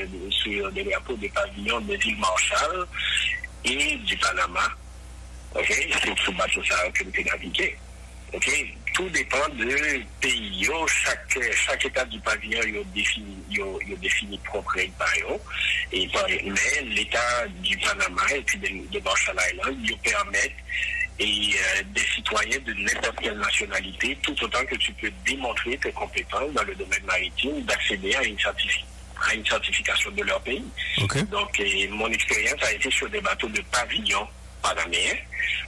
des drapeaux de pavillon des îles Marshall et du Panama. Ok, c'est sous bateau ça que vous naviguez. Ok, tout dépend de pays. Chaque état du pavillon il défini propre pavillon. Mais l'état du Panama et puis de Marshall Island, ils permettent des citoyens de n'importe quelle nationalité, tout autant que tu peux démontrer tes compétences dans le domaine maritime, d'accéder à une certification de leur pays. Okay. Donc, mon expérience a été sur des bateaux de pavillon panaméen,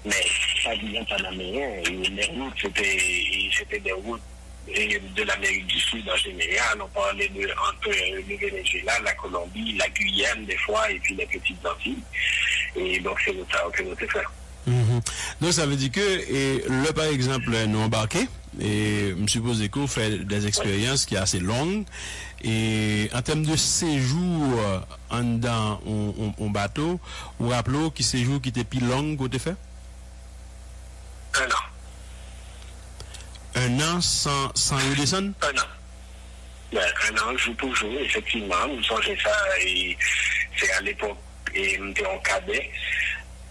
mais pavillon panaméen, les routes, c'était des routes de l'Amérique du Sud en général. On parlait entre le Venezuela, la Colombie, la Guyane des fois, et puis les petites Antilles. Et donc, c'est ça que nous devons faire. Donc, ça veut dire que, là, par exemple, nous embarqués, et je suppose que vous faites des expériences qui sont assez longues. Et en termes de séjour dans un bateau, vous rappelez qui séjour qui était plus long que vous avez fait? 1 an. 1 an sans redescendre? 1 an. Ben, 1 an, jour pour jour, effectivement. Nous changez ça, et c'est à l'époque, et nous étions en cadet.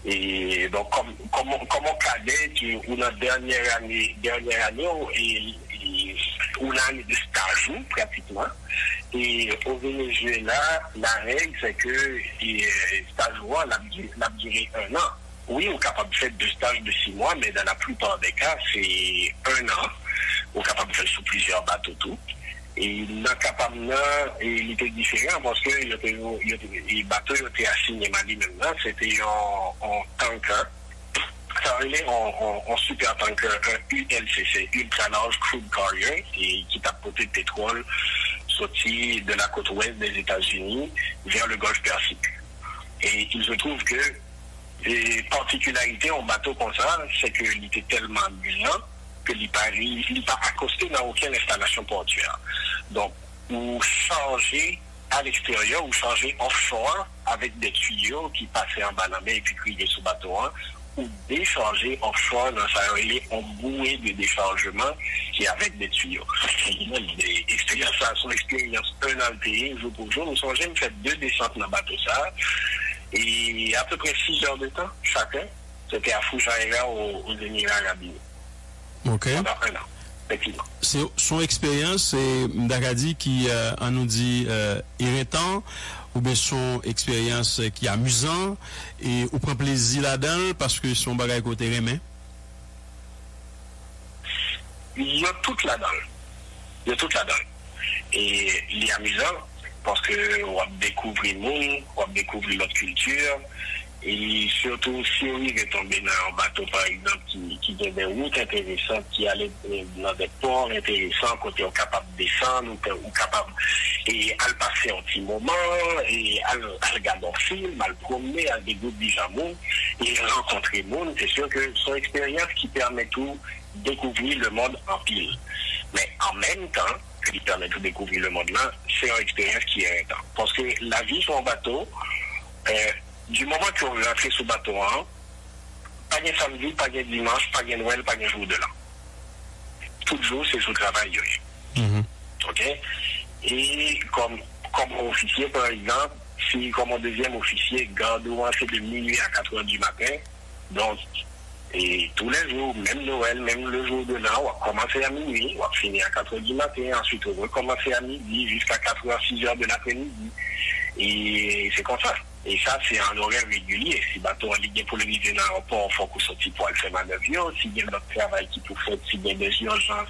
Et donc, comme on cadet, on a dernière année, on a année de stage, pratiquement. Et au Venezuela, la règle, c'est que le stage l'a duré 1 an. Oui, on est capable de faire 2 stages de 6 mois, mais dans la plupart des cas, c'est 1 an. On est capable de faire sur plusieurs bateaux tout. Et il était différent parce que les bateaux étaient assignés maintenant, c'était en tanker. Ça allait en super tanker, un ULCC, Ultra Large Crude Carrier, qui t'a porté de pétrole sorti de la côte ouest des États-Unis vers le Golfe Persique. Et il se trouve que les particularités en bateau comme ça, c'est qu'il était tellement grand que il n'est pas accosté dans aucune installation portuaire. Donc, vous changez à l'extérieur, vous changez offshore avec des tuyaux qui passaient en bas de la mer et puis criaient sous bateau 1, ou décharger offshore dans sa relais en bouée de déchargement qui est avec des tuyaux. Ça, son expérience 1 an payé, jour pour jour, nous sommes jamais fait 2 descentes dans le bateau ça, et à peu près 6 heures de temps chacun. C'était à Fujairah aux Émirats Arabes Unis. Ok. Pendant 1 an. effectivement. C'est son expérience, c'est Mdakadi qui en nous dit irritant, ou bien son expérience qui est amusant, et ou prend plaisir là-dedans parce que son bagage côté remè. Il y a tout là-dedans. Et il est amusant parce que on découvre le monde, on découvre notre culture. Et surtout, si on est tombé dans un bateau, par exemple, qui a des routes intéressantes, qui allait dans des ports intéressants, côté on est capable de descendre, ou capable et à le passer un petit moment, et à regarder un film, à le promener, à des groupes bijamou, et rencontrer le monde, c'est sûr que son expérience qui permet tout découvrir le monde en pile. Mais en même temps, qui permet de découvrir le monde là, c'est une expérience qui est intense. Parce que la vie sur un bateau, du moment qu'on rentre sur le bateau, pas de samedi, pas de dimanche, pas de Noël, pas de jour de l'an. Tout jour, c'est sous travail. OK? Et comme officier, par exemple, si comme un deuxième officier, garde c'est de minuit à 4 heures du matin, donc, et tous les jours, même Noël, même le jour de l'an, on va commencer à minuit, on va finir à 4 heures du matin, ensuite on va commencer à midi jusqu'à 4 heures, 6 heures de l'après-midi. Et c'est comme ça. Et ça, c'est un horaire régulier. Si bateau en ligne pour le arriver dans l'aéroport, il faut qu'on sorte pour aller faire manœuvre. S'il y a notre travail qui peut faire, s'il y a des urgences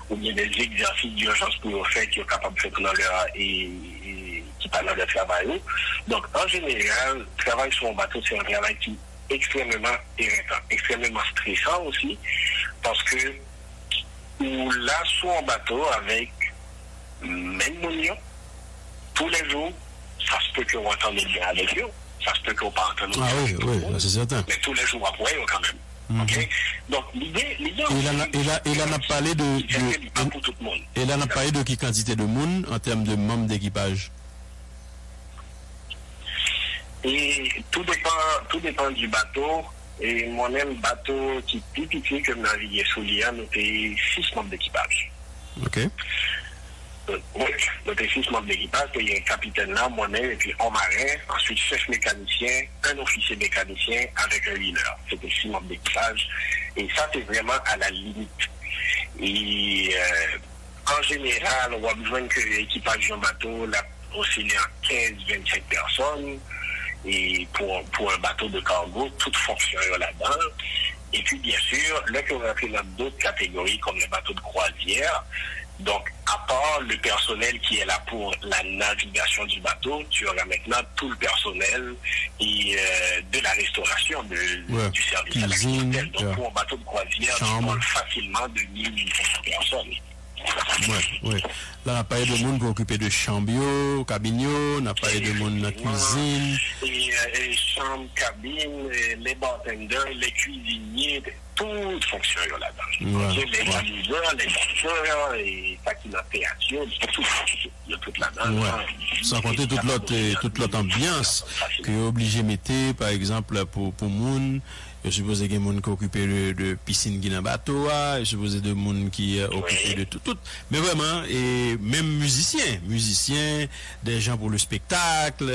ou bien des exercices d'urgence pour faire, qui est capable de faire dans l'heure et qui parle de travail. Donc, en général, le travail sur un bateau, c'est un travail qui est extrêmement irritant, extrêmement stressant aussi, parce que ou là, sur un bateau avec même mounion, tous les jours, ça se peut qu'on entende bien avec eux, ça se peut qu'on pas entendre bien. Oui, c'est certain. Mais tous les jours après, quand même. OK? Donc, l'idée. Il en a parlé de. Il en a parlé de quelle quantité de monde en termes de membres d'équipage? Et tout dépend du bateau. Et moi-même, bateau qui est plus petit que naviguer sous l'IA, nous avons 6 membres d'équipage. OK. Oui, nous avons 6 membres d'équipage, il y a un capitaine là, moi-même, et puis un marin, ensuite chef mécanicien, un officier mécanicien avec un leader. C'était 6 membres d'équipage. Et ça, c'est vraiment à la limite. Et en général, on a besoin que l'équipage d'un bateau là, oscille en 15-25 personnes. Et pour un bateau de cargo, tout fonctionne là-dedans. Et puis, bien sûr, là qu'on va faire dans d'autres catégories, comme les bateaux de croisière, donc, à part le personnel qui est là pour la navigation du bateau, tu auras maintenant tout le personnel et de la restauration du service à la clientèle. Donc, pour un bateau de croisière, tu parles facilement de 1000-1500 personnes. Oui. Là, on a parlé de monde pour occuper de chambio, cabinio, on a parlé de monde dans la cuisine. Et chambre, cabine, les bartenders, les cuisiniers, tout fonctionne là-dedans. Les amuseurs, les danseurs, les théâtre, il y a tout là-dedans. Sans compter toute l'autre ambiance que est obligé de mettre, par exemple, pour monde. Je suppose qu'il y a des gens qui occupent de piscine qui dans bateau, je suppose qu'il y a des gens qui occupent de tout. Mais vraiment, et même musiciens, des gens pour le spectacle,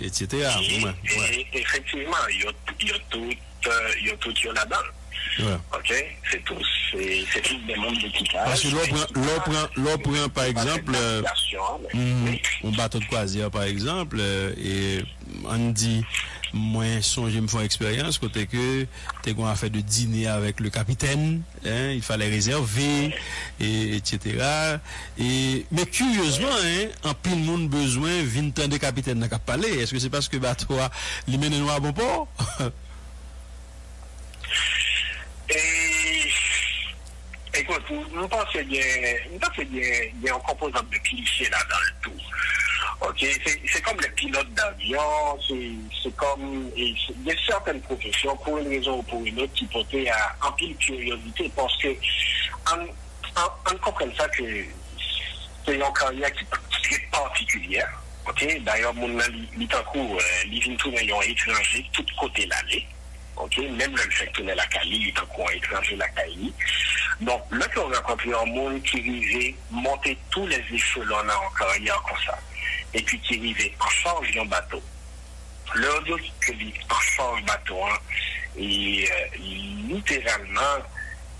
etc. Effectivement, il y a tout là-dedans. OK? C'est tout des mondes d'équipage. Parce que l'on prend par exemple, un bateau de croisière par exemple, et on dit, moi, je me fais expérience, côté que tu as fait de dîner avec le capitaine, il fallait réserver, etc. Mais curieusement, en plein monde besoin, 20 ans de capitaine n'a qu'à parler. Est-ce que c'est parce que bateau a limité nous à bon port? Écoute, nous pensons qu'il y a un composant de cliché là dans le tout. OK, c'est comme les pilotes d'avion, c'est comme il y a certaines professions pour une raison ou pour une autre qui portaient à en pile curiosité parce que on comprend ça que c'est une carrière qui est particulière. OK, d'ailleurs mon l'Itancourt, il vient tourner un étranger tout côté l'aller. OK, même le fait tourner la Cali, il est encore étranger la Cali. Donc là qu'on rencontre un monde qui vivait monter tous les échelons en carrière comme ça. Et puis qui arrivait en charge d'un bateau. Leur dire que en charge bateau, et littéralement,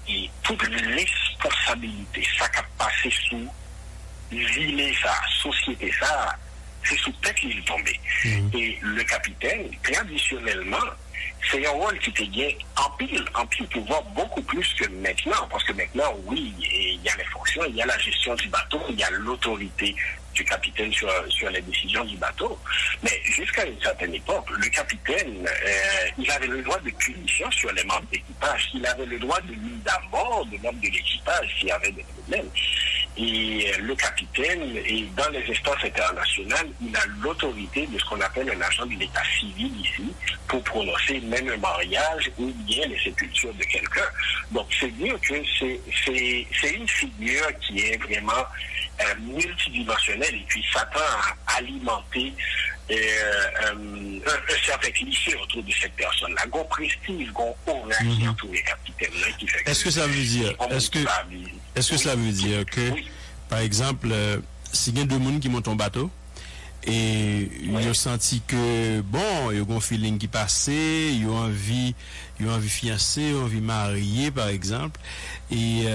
et toute l'histoire responsabilité, ça qui a passé sous ville, ça, société, ça, c'est sous tête qu'il est tombé. Et le capitaine, traditionnellement, c'est un rôle qui était bien en pile pouvoir beaucoup plus que maintenant, parce que maintenant, oui, il y a les fonctions, il y a la gestion du bateau, il y a l'autorité du capitaine sur les décisions du bateau. Mais jusqu'à une certaine époque, le capitaine, il avait le droit de punition sur les membres d'équipage, il avait le droit de mise à mort des membres de l'équipage s'il y avait des problèmes. Et le capitaine, et dans les instances internationales, il a l'autorité de ce qu'on appelle un agent de l'état civil ici pour prononcer même un mariage ou bien les sépultures de quelqu'un. Donc c'est dire que c'est une figure qui est vraiment multidimensionnelle et puis s'attend à alimenter un certain cliché autour de cette personne-là. Gon prestige, gon aura qui entoure les capitaines-là qui fait. Est-ce que ça veut dire, est-ce que ça veut dire que, par exemple, si il y a deux personnes qui montent en bateau, et ils ont senti que, bon, ils ont un feeling qui passait, ils ont envie fiancé, ils ont envie marié, par exemple, et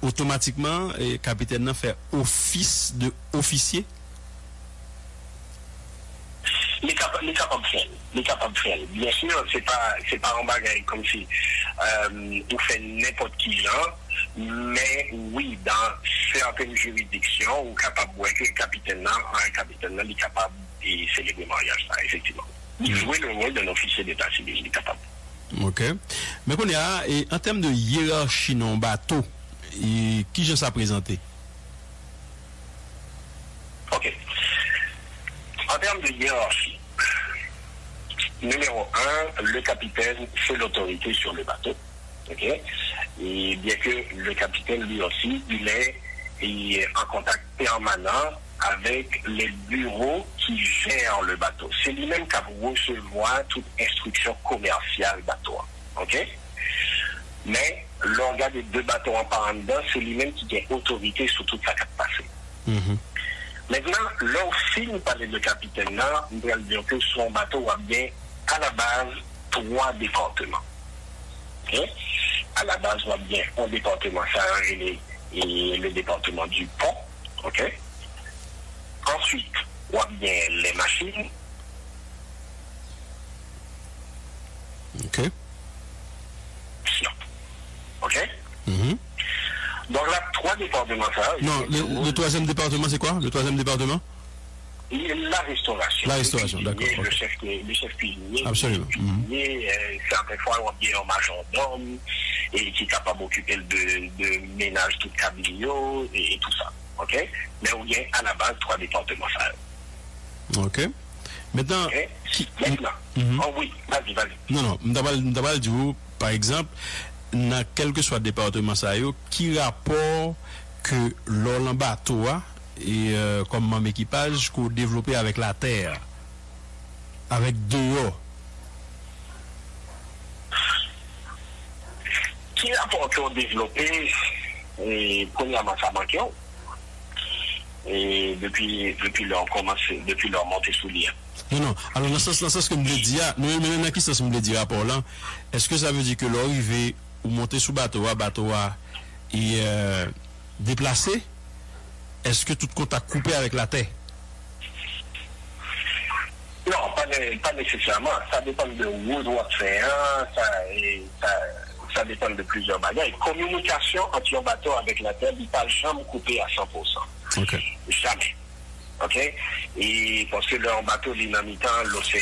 automatiquement, le capitaine a fait office de officier? Les capables de faire. Bien sûr, c'est pas un bagage comme si on fait n'importe qui genre, mais oui, dans certaines juridictions, on est capable de voir que le capitaine est capable de célébrer le mariage, ça, effectivement. Il joue le rôle d'un officier d'état civil, il est capable. Ok. Mais qu'on a, et en termes de hiérarchie dans le bateau, et qui je ça présenté? Ok. En termes de hiérarchie, numéro 1, le capitaine, c'est l'autorité sur le bateau. Okay? Et bien que le capitaine, lui aussi, il est en contact permanent avec les bureaux qui gèrent le bateau. C'est lui-même qui recevoir toute instruction commerciale bateau. OK? Mais l'organe des deux bateaux en parlant dedans, c'est lui-même qui a autorité sur toute sa carte passée. Maintenant, là aussi, nous parlons de capitaine là, nous allons dire que son bateau a bien, à la base, 3 départements. Okay? À la base, on a bien un département, ça a et le département du pont. OK? Ensuite, on a bien les machines. OK. OK? Donc là, 3 départements, ça. Non, le troisième département, c'est quoi? Le troisième département? La restauration. La restauration, d'accord. Le chef cuisinier. Absolument. Certaines fois, on a bien un majordome et qui est capable d'occuper de ménage tout cabinot et tout ça. OK? Mais on vient à la base 3 départements, ça. OK. Maintenant. Okay. Maintenant. Oh oui, vas-y. Non, d'abord, du coup, par exemple, dans quel que soit le département, ça y est, qui rapport que l'on bateau et comme mon équipage qu'on développé avec la terre, avec dehors. Qui rapport qu'on développé et premièrement ça manque et depuis leur montée sous l'île. Non, alors dans ce sens que me le dit, nous dans qui sens me le dit rapport là, est-ce que ça veut dire que l'arrivée ou monter sous bateau et déplacé? Est-ce que tout contact coupé avec la terre? Non, pas nécessairement. Ça dépend de où doit faire, ça dépend de plusieurs bagages. Communication entre un bateau avec la terre, il ne peut jamais couper à 100%. Okay. Jamais. OK? Et parce que leur bateau, il est dans l'océan,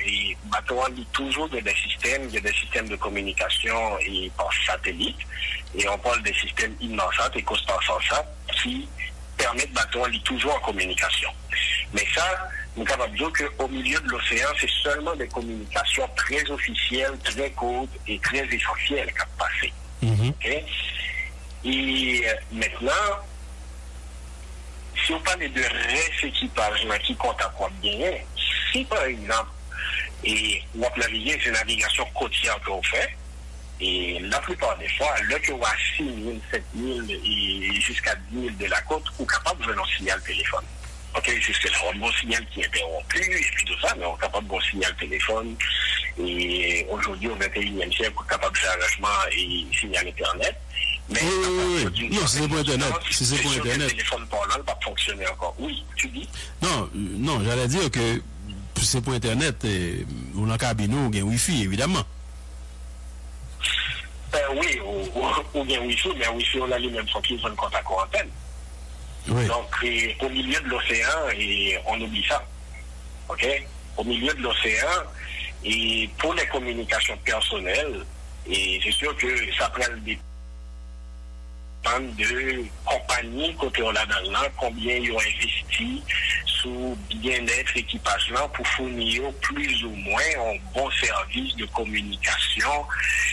et le bateau, il y a toujours des systèmes de communication et par satellite, et on parle des systèmes immenses et constants qui permettent bateau, il est toujours en communication. Mais ça, nous sommes capables de dire qu'au milieu de l'océan, c'est seulement des communications très officielles, très courtes et très essentielles qui ont passé. OK? Et maintenant, si on parle de reste équipage qui compte à quoi bien, si par exemple, et on va naviguer, c'est navigation côtière qu'on fait, et la plupart des fois, là que on a 6 000, 7 000 et jusqu'à 10 000 de la côte, on est capable de faire un signal téléphone. Ok, c'est un bon signal qui est interrompu, et puis tout ça, mais on est capable de bon signal téléphone. Et aujourd'hui, au 21e siècle, on est capable de faire arrangement et signal Internet. Mais oui. Non, c'est pour Internet. C'est pour Internet. Le téléphone parlant ne va pas fonctionner encore. Oui, tu dis? Non, j'allais dire que c'est pour Internet. On a cabine ou bien Wi-Fi, évidemment. Oui, ou bien Wi-Fi, mais Wi-Fi, on a les mêmes fonctions de contact en antenne. Oui. Donc, au milieu de l'océan, et on oublie ça. OK? Au milieu de l'océan, et pour les communications personnelles, et c'est sûr que ça prend des de compagnies côté on a dans là, combien ils ont investi sous bien-être équipage là pour fournir plus ou moins un bon service de communication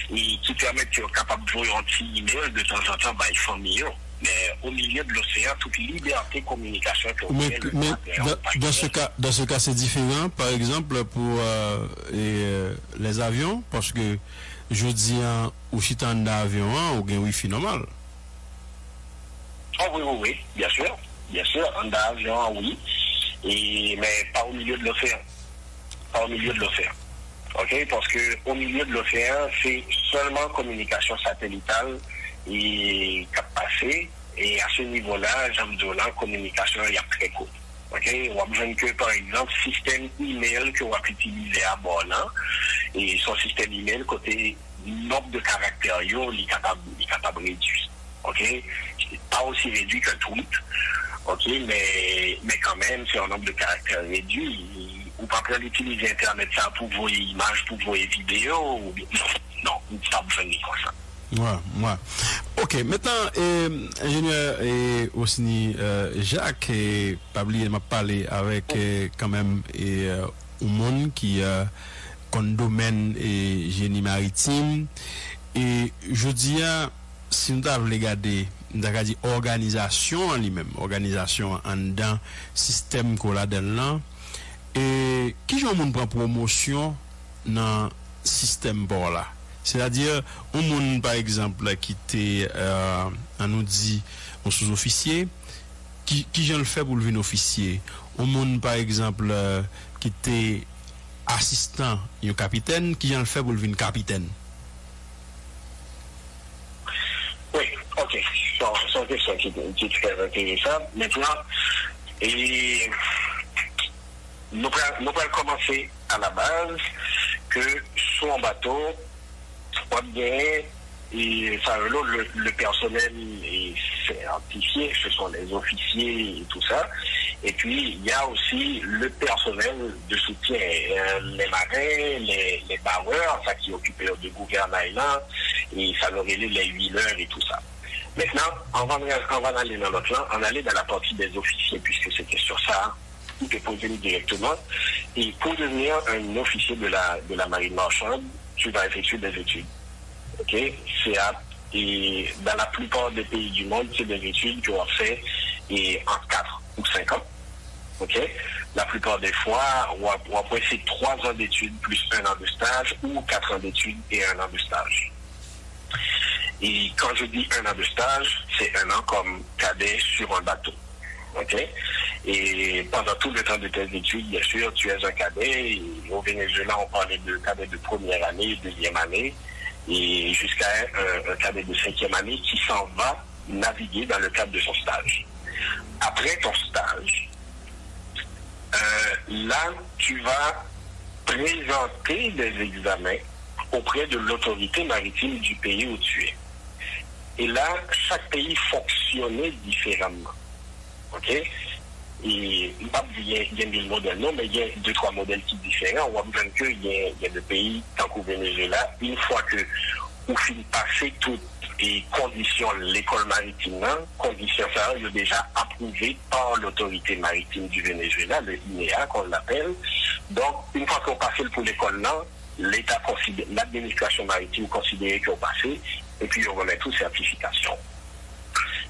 et qui permet d'être capable de jouer un petit email de temps en temps by famille. Mais au milieu de l'océan, toute liberté de communication. Mais dans ce cas, c'est différent. Par exemple, pour les avions, parce que je dis au chitan d'avion, ou bien Wi-Fi normal. Oh oui, bien sûr, en avion, oui, mais pas au milieu de l'océan. Ok, parce que au milieu de l'océan, c'est seulement communication satellitale et cap passé, et à ce niveau-là, j'aime dire la communication il y a très court. Ok, on a besoin que par exemple système email que on va utiliser à bord là, et son système email côté nombre de caractères il est capable réduit. Ok, pas aussi réduit qu'un tweet. Ok, mais quand même c'est un nombre de caractères réduit. Ou pas peut utiliser Internet ça pour vos images, pour vos vidéos, ou bien non, ça besoin de comme ça. Ouais. Ok, maintenant, ingénieur et aussi Jacques et Pabli m'a parlé avec quand même un monde qui a domaine et génie maritime. Et je dis, si nous avons regardé, nous avons dit organisation en lui-même, organisation en dedans, système qu'on a dans là, et qui j'en monde prend promotion dans le système pour là. C'est-à-dire, un monde, par exemple, qui était, on nous dit, un sous-officier, qui j'en le fait pour le venir officier. Un monde, par exemple, qui était assistant, un capitaine, qui j'en le fait pour le venir capitaine. Oui, ok. C'est une question qui est très intéressante. Maintenant, et nous allons commencer à la base que sur un bateau, et ça, le personnel est certifié, ce sont les officiers et tout ça. Et puis, il y a aussi le personnel de soutien, les marins, les bowers, ça qui occupent de gouvernail là, et ça leur est les huileurs et tout ça. Maintenant, on va aller dans l'autre là, on va aller dans la partie des officiers, puisque c'était sur ça, tout est posé directement. Et pour devenir un officier de la marine marchande, tu vas effectuer des études. Ok, et dans la plupart des pays du monde, c'est des études qu'on a fait en 4 ou 5 ans. Ok, la plupart des fois, on a passé 3 ans d'études plus 1 an de stage ou 4 ans d'études et 1 an de stage. Et quand je dis 1 an de stage, c'est 1 an comme cadet sur un bateau. Ok, et pendant tout le temps de tes études, bien sûr, tu es un cadet. Et au Venezuela, on parlait de cadet de première année, deuxième année, et jusqu'à un cadet de 5e année qui s'en va naviguer dans le cadre de son stage. Après ton stage, là, tu vas présenter des examens auprès de l'autorité maritime du pays où tu es. Et là, chaque pays fonctionnait différemment. Ok? Et il y a 1000 modèles, non, mais il y a 2-3 modèles qui sont différents. On voit qu'il y a des pays, tant qu'au Venezuela, une fois que vous finissez passer toutes les conditions, l'école maritime, conditions ça, il est déjà approuvé par l'autorité maritime du Venezuela, le INEA qu'on l'appelle. Donc, une fois qu'on passe pour l'école là, l'État considère, l'administration maritime considère qu'on passé, et puis on remet toute certification.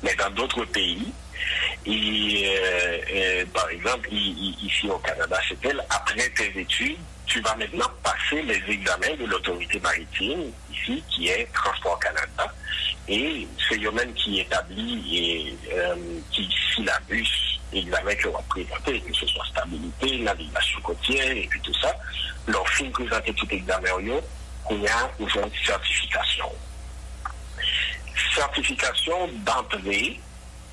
Mais dans d'autres pays, par exemple, ici au Canada, c'est après tes études, tu vas maintenant passer les examens de l'autorité maritime, ici, qui est Transport Canada, et c'est eux-mêmes qui établit et qui syllabus examen que vous présentez, que ce soit stabilité, navigation côtière et puis tout ça. Leur fin présenter tout examen, il y a une certification. Certification d'entrée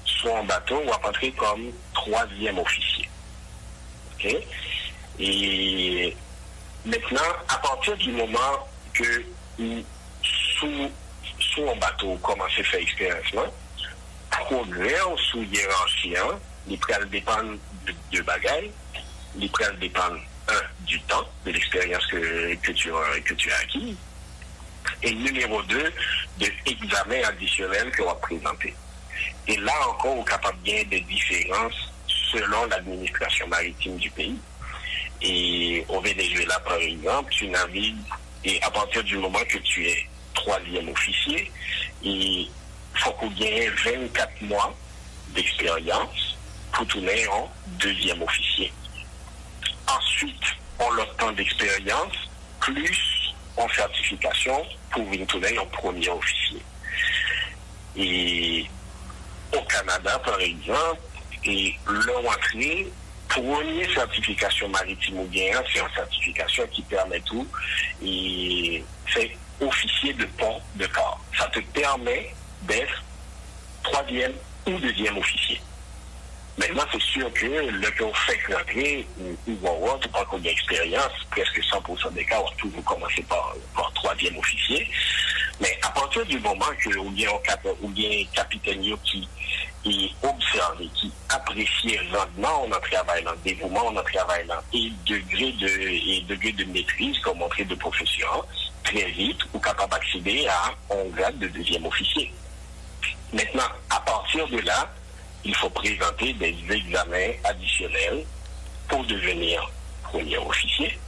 soit en bateau ou à entrer comme 3e officier. OK? Et maintenant, à partir du moment que sous un bateau commence à faire expérience là, progrès sous hiérarchie, les prêts dépendent de deux bagailles. Les prêts dépendent du temps, de l'expérience que tu as acquis. Et numéro 2, de l'examen additionnel que va présenter. Et là encore, on est capable bien des différences selon l'administration maritime du pays. Et au Venezuela, par exemple, tu navigues, et à partir du moment que tu es 3e officier, il faut qu'on gagne 24 mois d'expérience pour tourner en 2e officier. Ensuite, on leur temps d'expérience, plus en certification pour venir tourner en 1er officier. Et au Canada, par exemple, et leur entrée, première certification maritime ou bien, c'est une certification qui permet tout, et c'est officier de pont de corps. Ça te permet d'être 3e ou 2e officier. Maintenant, c'est sûr que le que on fait rentrer ou tu prends qu'on a expérience, presque 100% des cas, on va toujours commencer par 3e officier. Mais à partir du moment que ou bien capitaine qui observe, qui apprécie le rendement, on a travaillé dans le dévouement, on a travaillé dans et degré de maîtrise comme entrée de profession, très vite, ou capable d'accéder à un grade de 2e officier. Maintenant, à partir de là, il faut présenter des examens additionnels pour devenir 1er officier.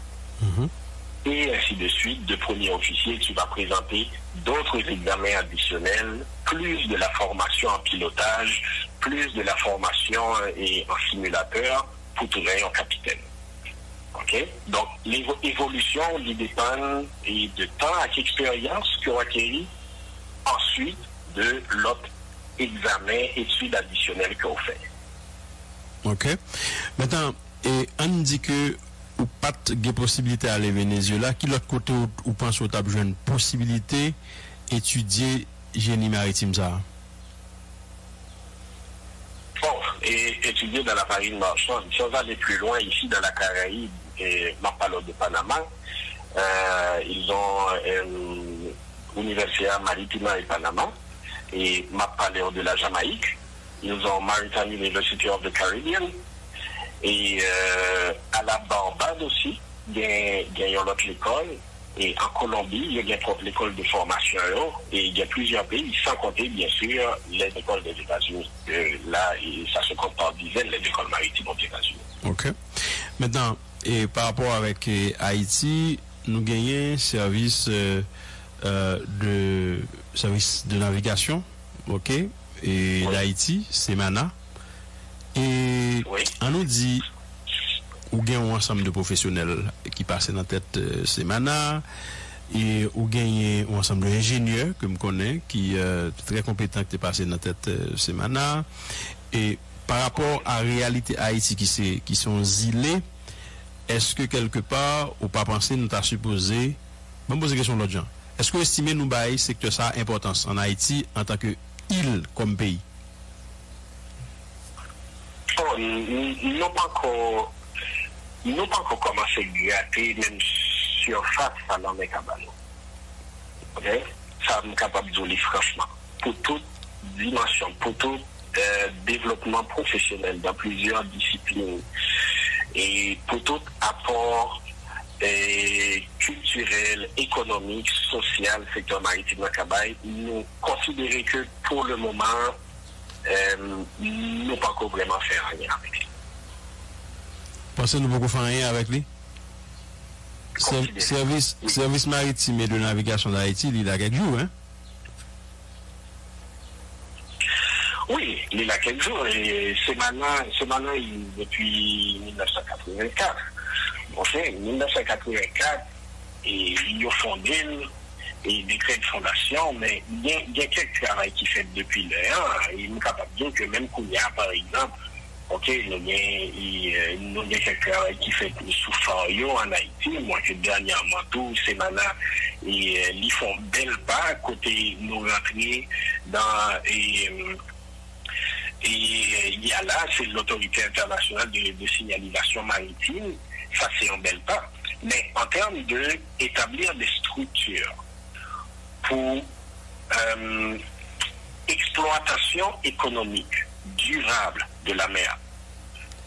Et ainsi de suite, de 1er officier, tu vas présenter d'autres examens additionnels, plus de la formation en pilotage, plus de la formation en simulateur pour devenir capitaine. OK? Donc, l'évolution dépend de temps et d'expérience qu'on acquérit, ensuite de l'autre examen, études additionnelles qu'on fait. OK. Maintenant, on dit que ou pas de possibilité à aller au Venezuela, qui l'autre côté ou pense au table une possibilité étudier génie maritime ça. Bon, et étudier dans la marine marchande. Si on va aller plus loin ici dans la Caraïbe et Mapalo de Panama, ils ont Université Maritima et Panama et Mapaleo de la Jamaïque. Ils ont Maritime University of the Caribbean. Et à la Barbade aussi, il y a une autre école. Et en Colombie, il y a une école de formation. Et il y a plusieurs pays, sans compter bien sûr les écoles des États-Unis. Là, ça se compte par dizaines, les écoles maritimes aux États-Unis. OK. Maintenant, et par rapport avec Haïti, nous gagnons service de navigation. OK. Et d'Haïti, c'est Mana. Et on nous dit ou gagne un ensemble de professionnels qui passent dans la tête Semana et ou gagne un ensemble d'ingénieurs que je connais qui très compétents qui passent dans la tête Semana et par rapport à la réalité Haïti qui sont îlés, est-ce que quelque part ou pas penser nous t'a supposé me poser question l'autre gens, est-ce que vous estimez nous bail secteur ça importance en Haïti en tant que île comme pays? Oh, nous pas encore commencé à gratter même surface à l'homme cabano. OK? Ça me capable de dire franchement. Pour toute dimension, pour tout développement professionnel dans plusieurs disciplines et pour tout apport culturel, économique, social, secteur maritime de Cabaye, nous considérons que pour le moment, nous ne pouvons pas vraiment faire rien avec lui. Pensez nous pouvons faire rien avec lui? Service maritime et de navigation d'Haïti, il a quelques jours, hein? Oui, il a quelques jours. Et c'est maintenant depuis 1984. Enfin, 1984, et ils ont fondé et décret de fondation, mais il y a quelques travail qui fait depuis l'heure. Et nous sommes capables de dire que même Kounia, par exemple, Ok, nous avons quelques travail qui fait sous Fario en Haïti, moi que dernièrement tout, c'est maintenant, ils font bel pas côté nous rentrer dans, et il y a là, c'est l'autorité internationale de signalisation maritime, ça c'est un bel pas. Mais en termes d'établir des structures pour exploitation économique durable de la mer,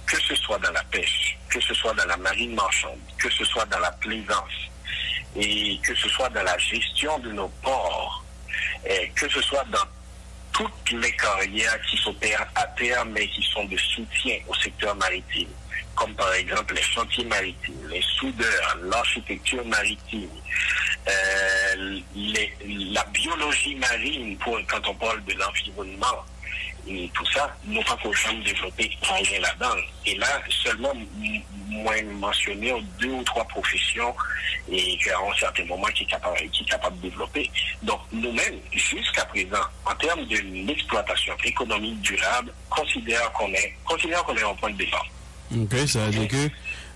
que ce soit dans la pêche, que ce soit dans la marine marchande, que ce soit dans la plaisance, et que ce soit dans la gestion de nos ports, et que ce soit dans toutes les carrières qui s'opèrent à terre mais qui sont de soutien au secteur maritime, comme par exemple les chantiers maritimes, les soudeurs, l'architecture maritime, la biologie marine, quand on parle de l'environnement, et tout ça, nous pas qu'on jamais développer rien là-dedans. Et là, seulement, moi, mentionner 2 ou 3 professions et qu'à un certain moment qui est capable de développer. Donc, nous-mêmes, jusqu'à présent, en termes de l'exploitation économique durable, considère qu'on est en point de départ. Ok, ça veut dire que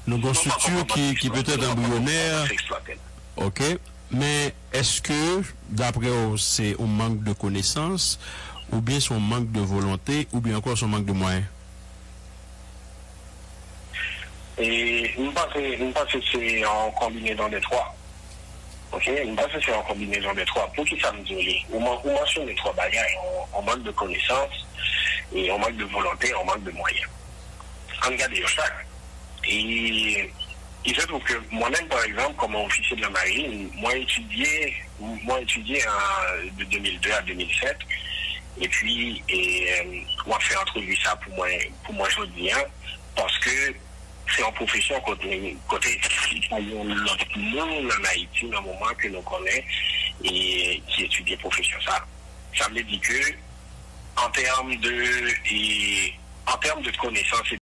nous avons une structure qui peut être embryonnaire. Ok, mais est-ce que, d'après vous, c'est un manque de connaissances, ou bien son manque de volonté, ou bien encore son manque de moyens? Et nous pensons que c'est en combinaison des trois. Ok, nous pensons que c'est en combinaison des trois. Pour qui ça nous dit? On mentionne les 3 bagages. On manque de connaissances, et on manque de volonté, on manque de moyens. On regarde chaque. Et il se trouve que moi-même, par exemple, comme officier de la marine, moi étudié de 2002 à 2007. Et puis, moi, fait entrevue ça pour moi aujourd'hui, parce que c'est en profession côté l'autre monde en Haïti, dans le moment que nous connaissons, et qui étudie profession ça. Ça me dit que, en termes de connaissances et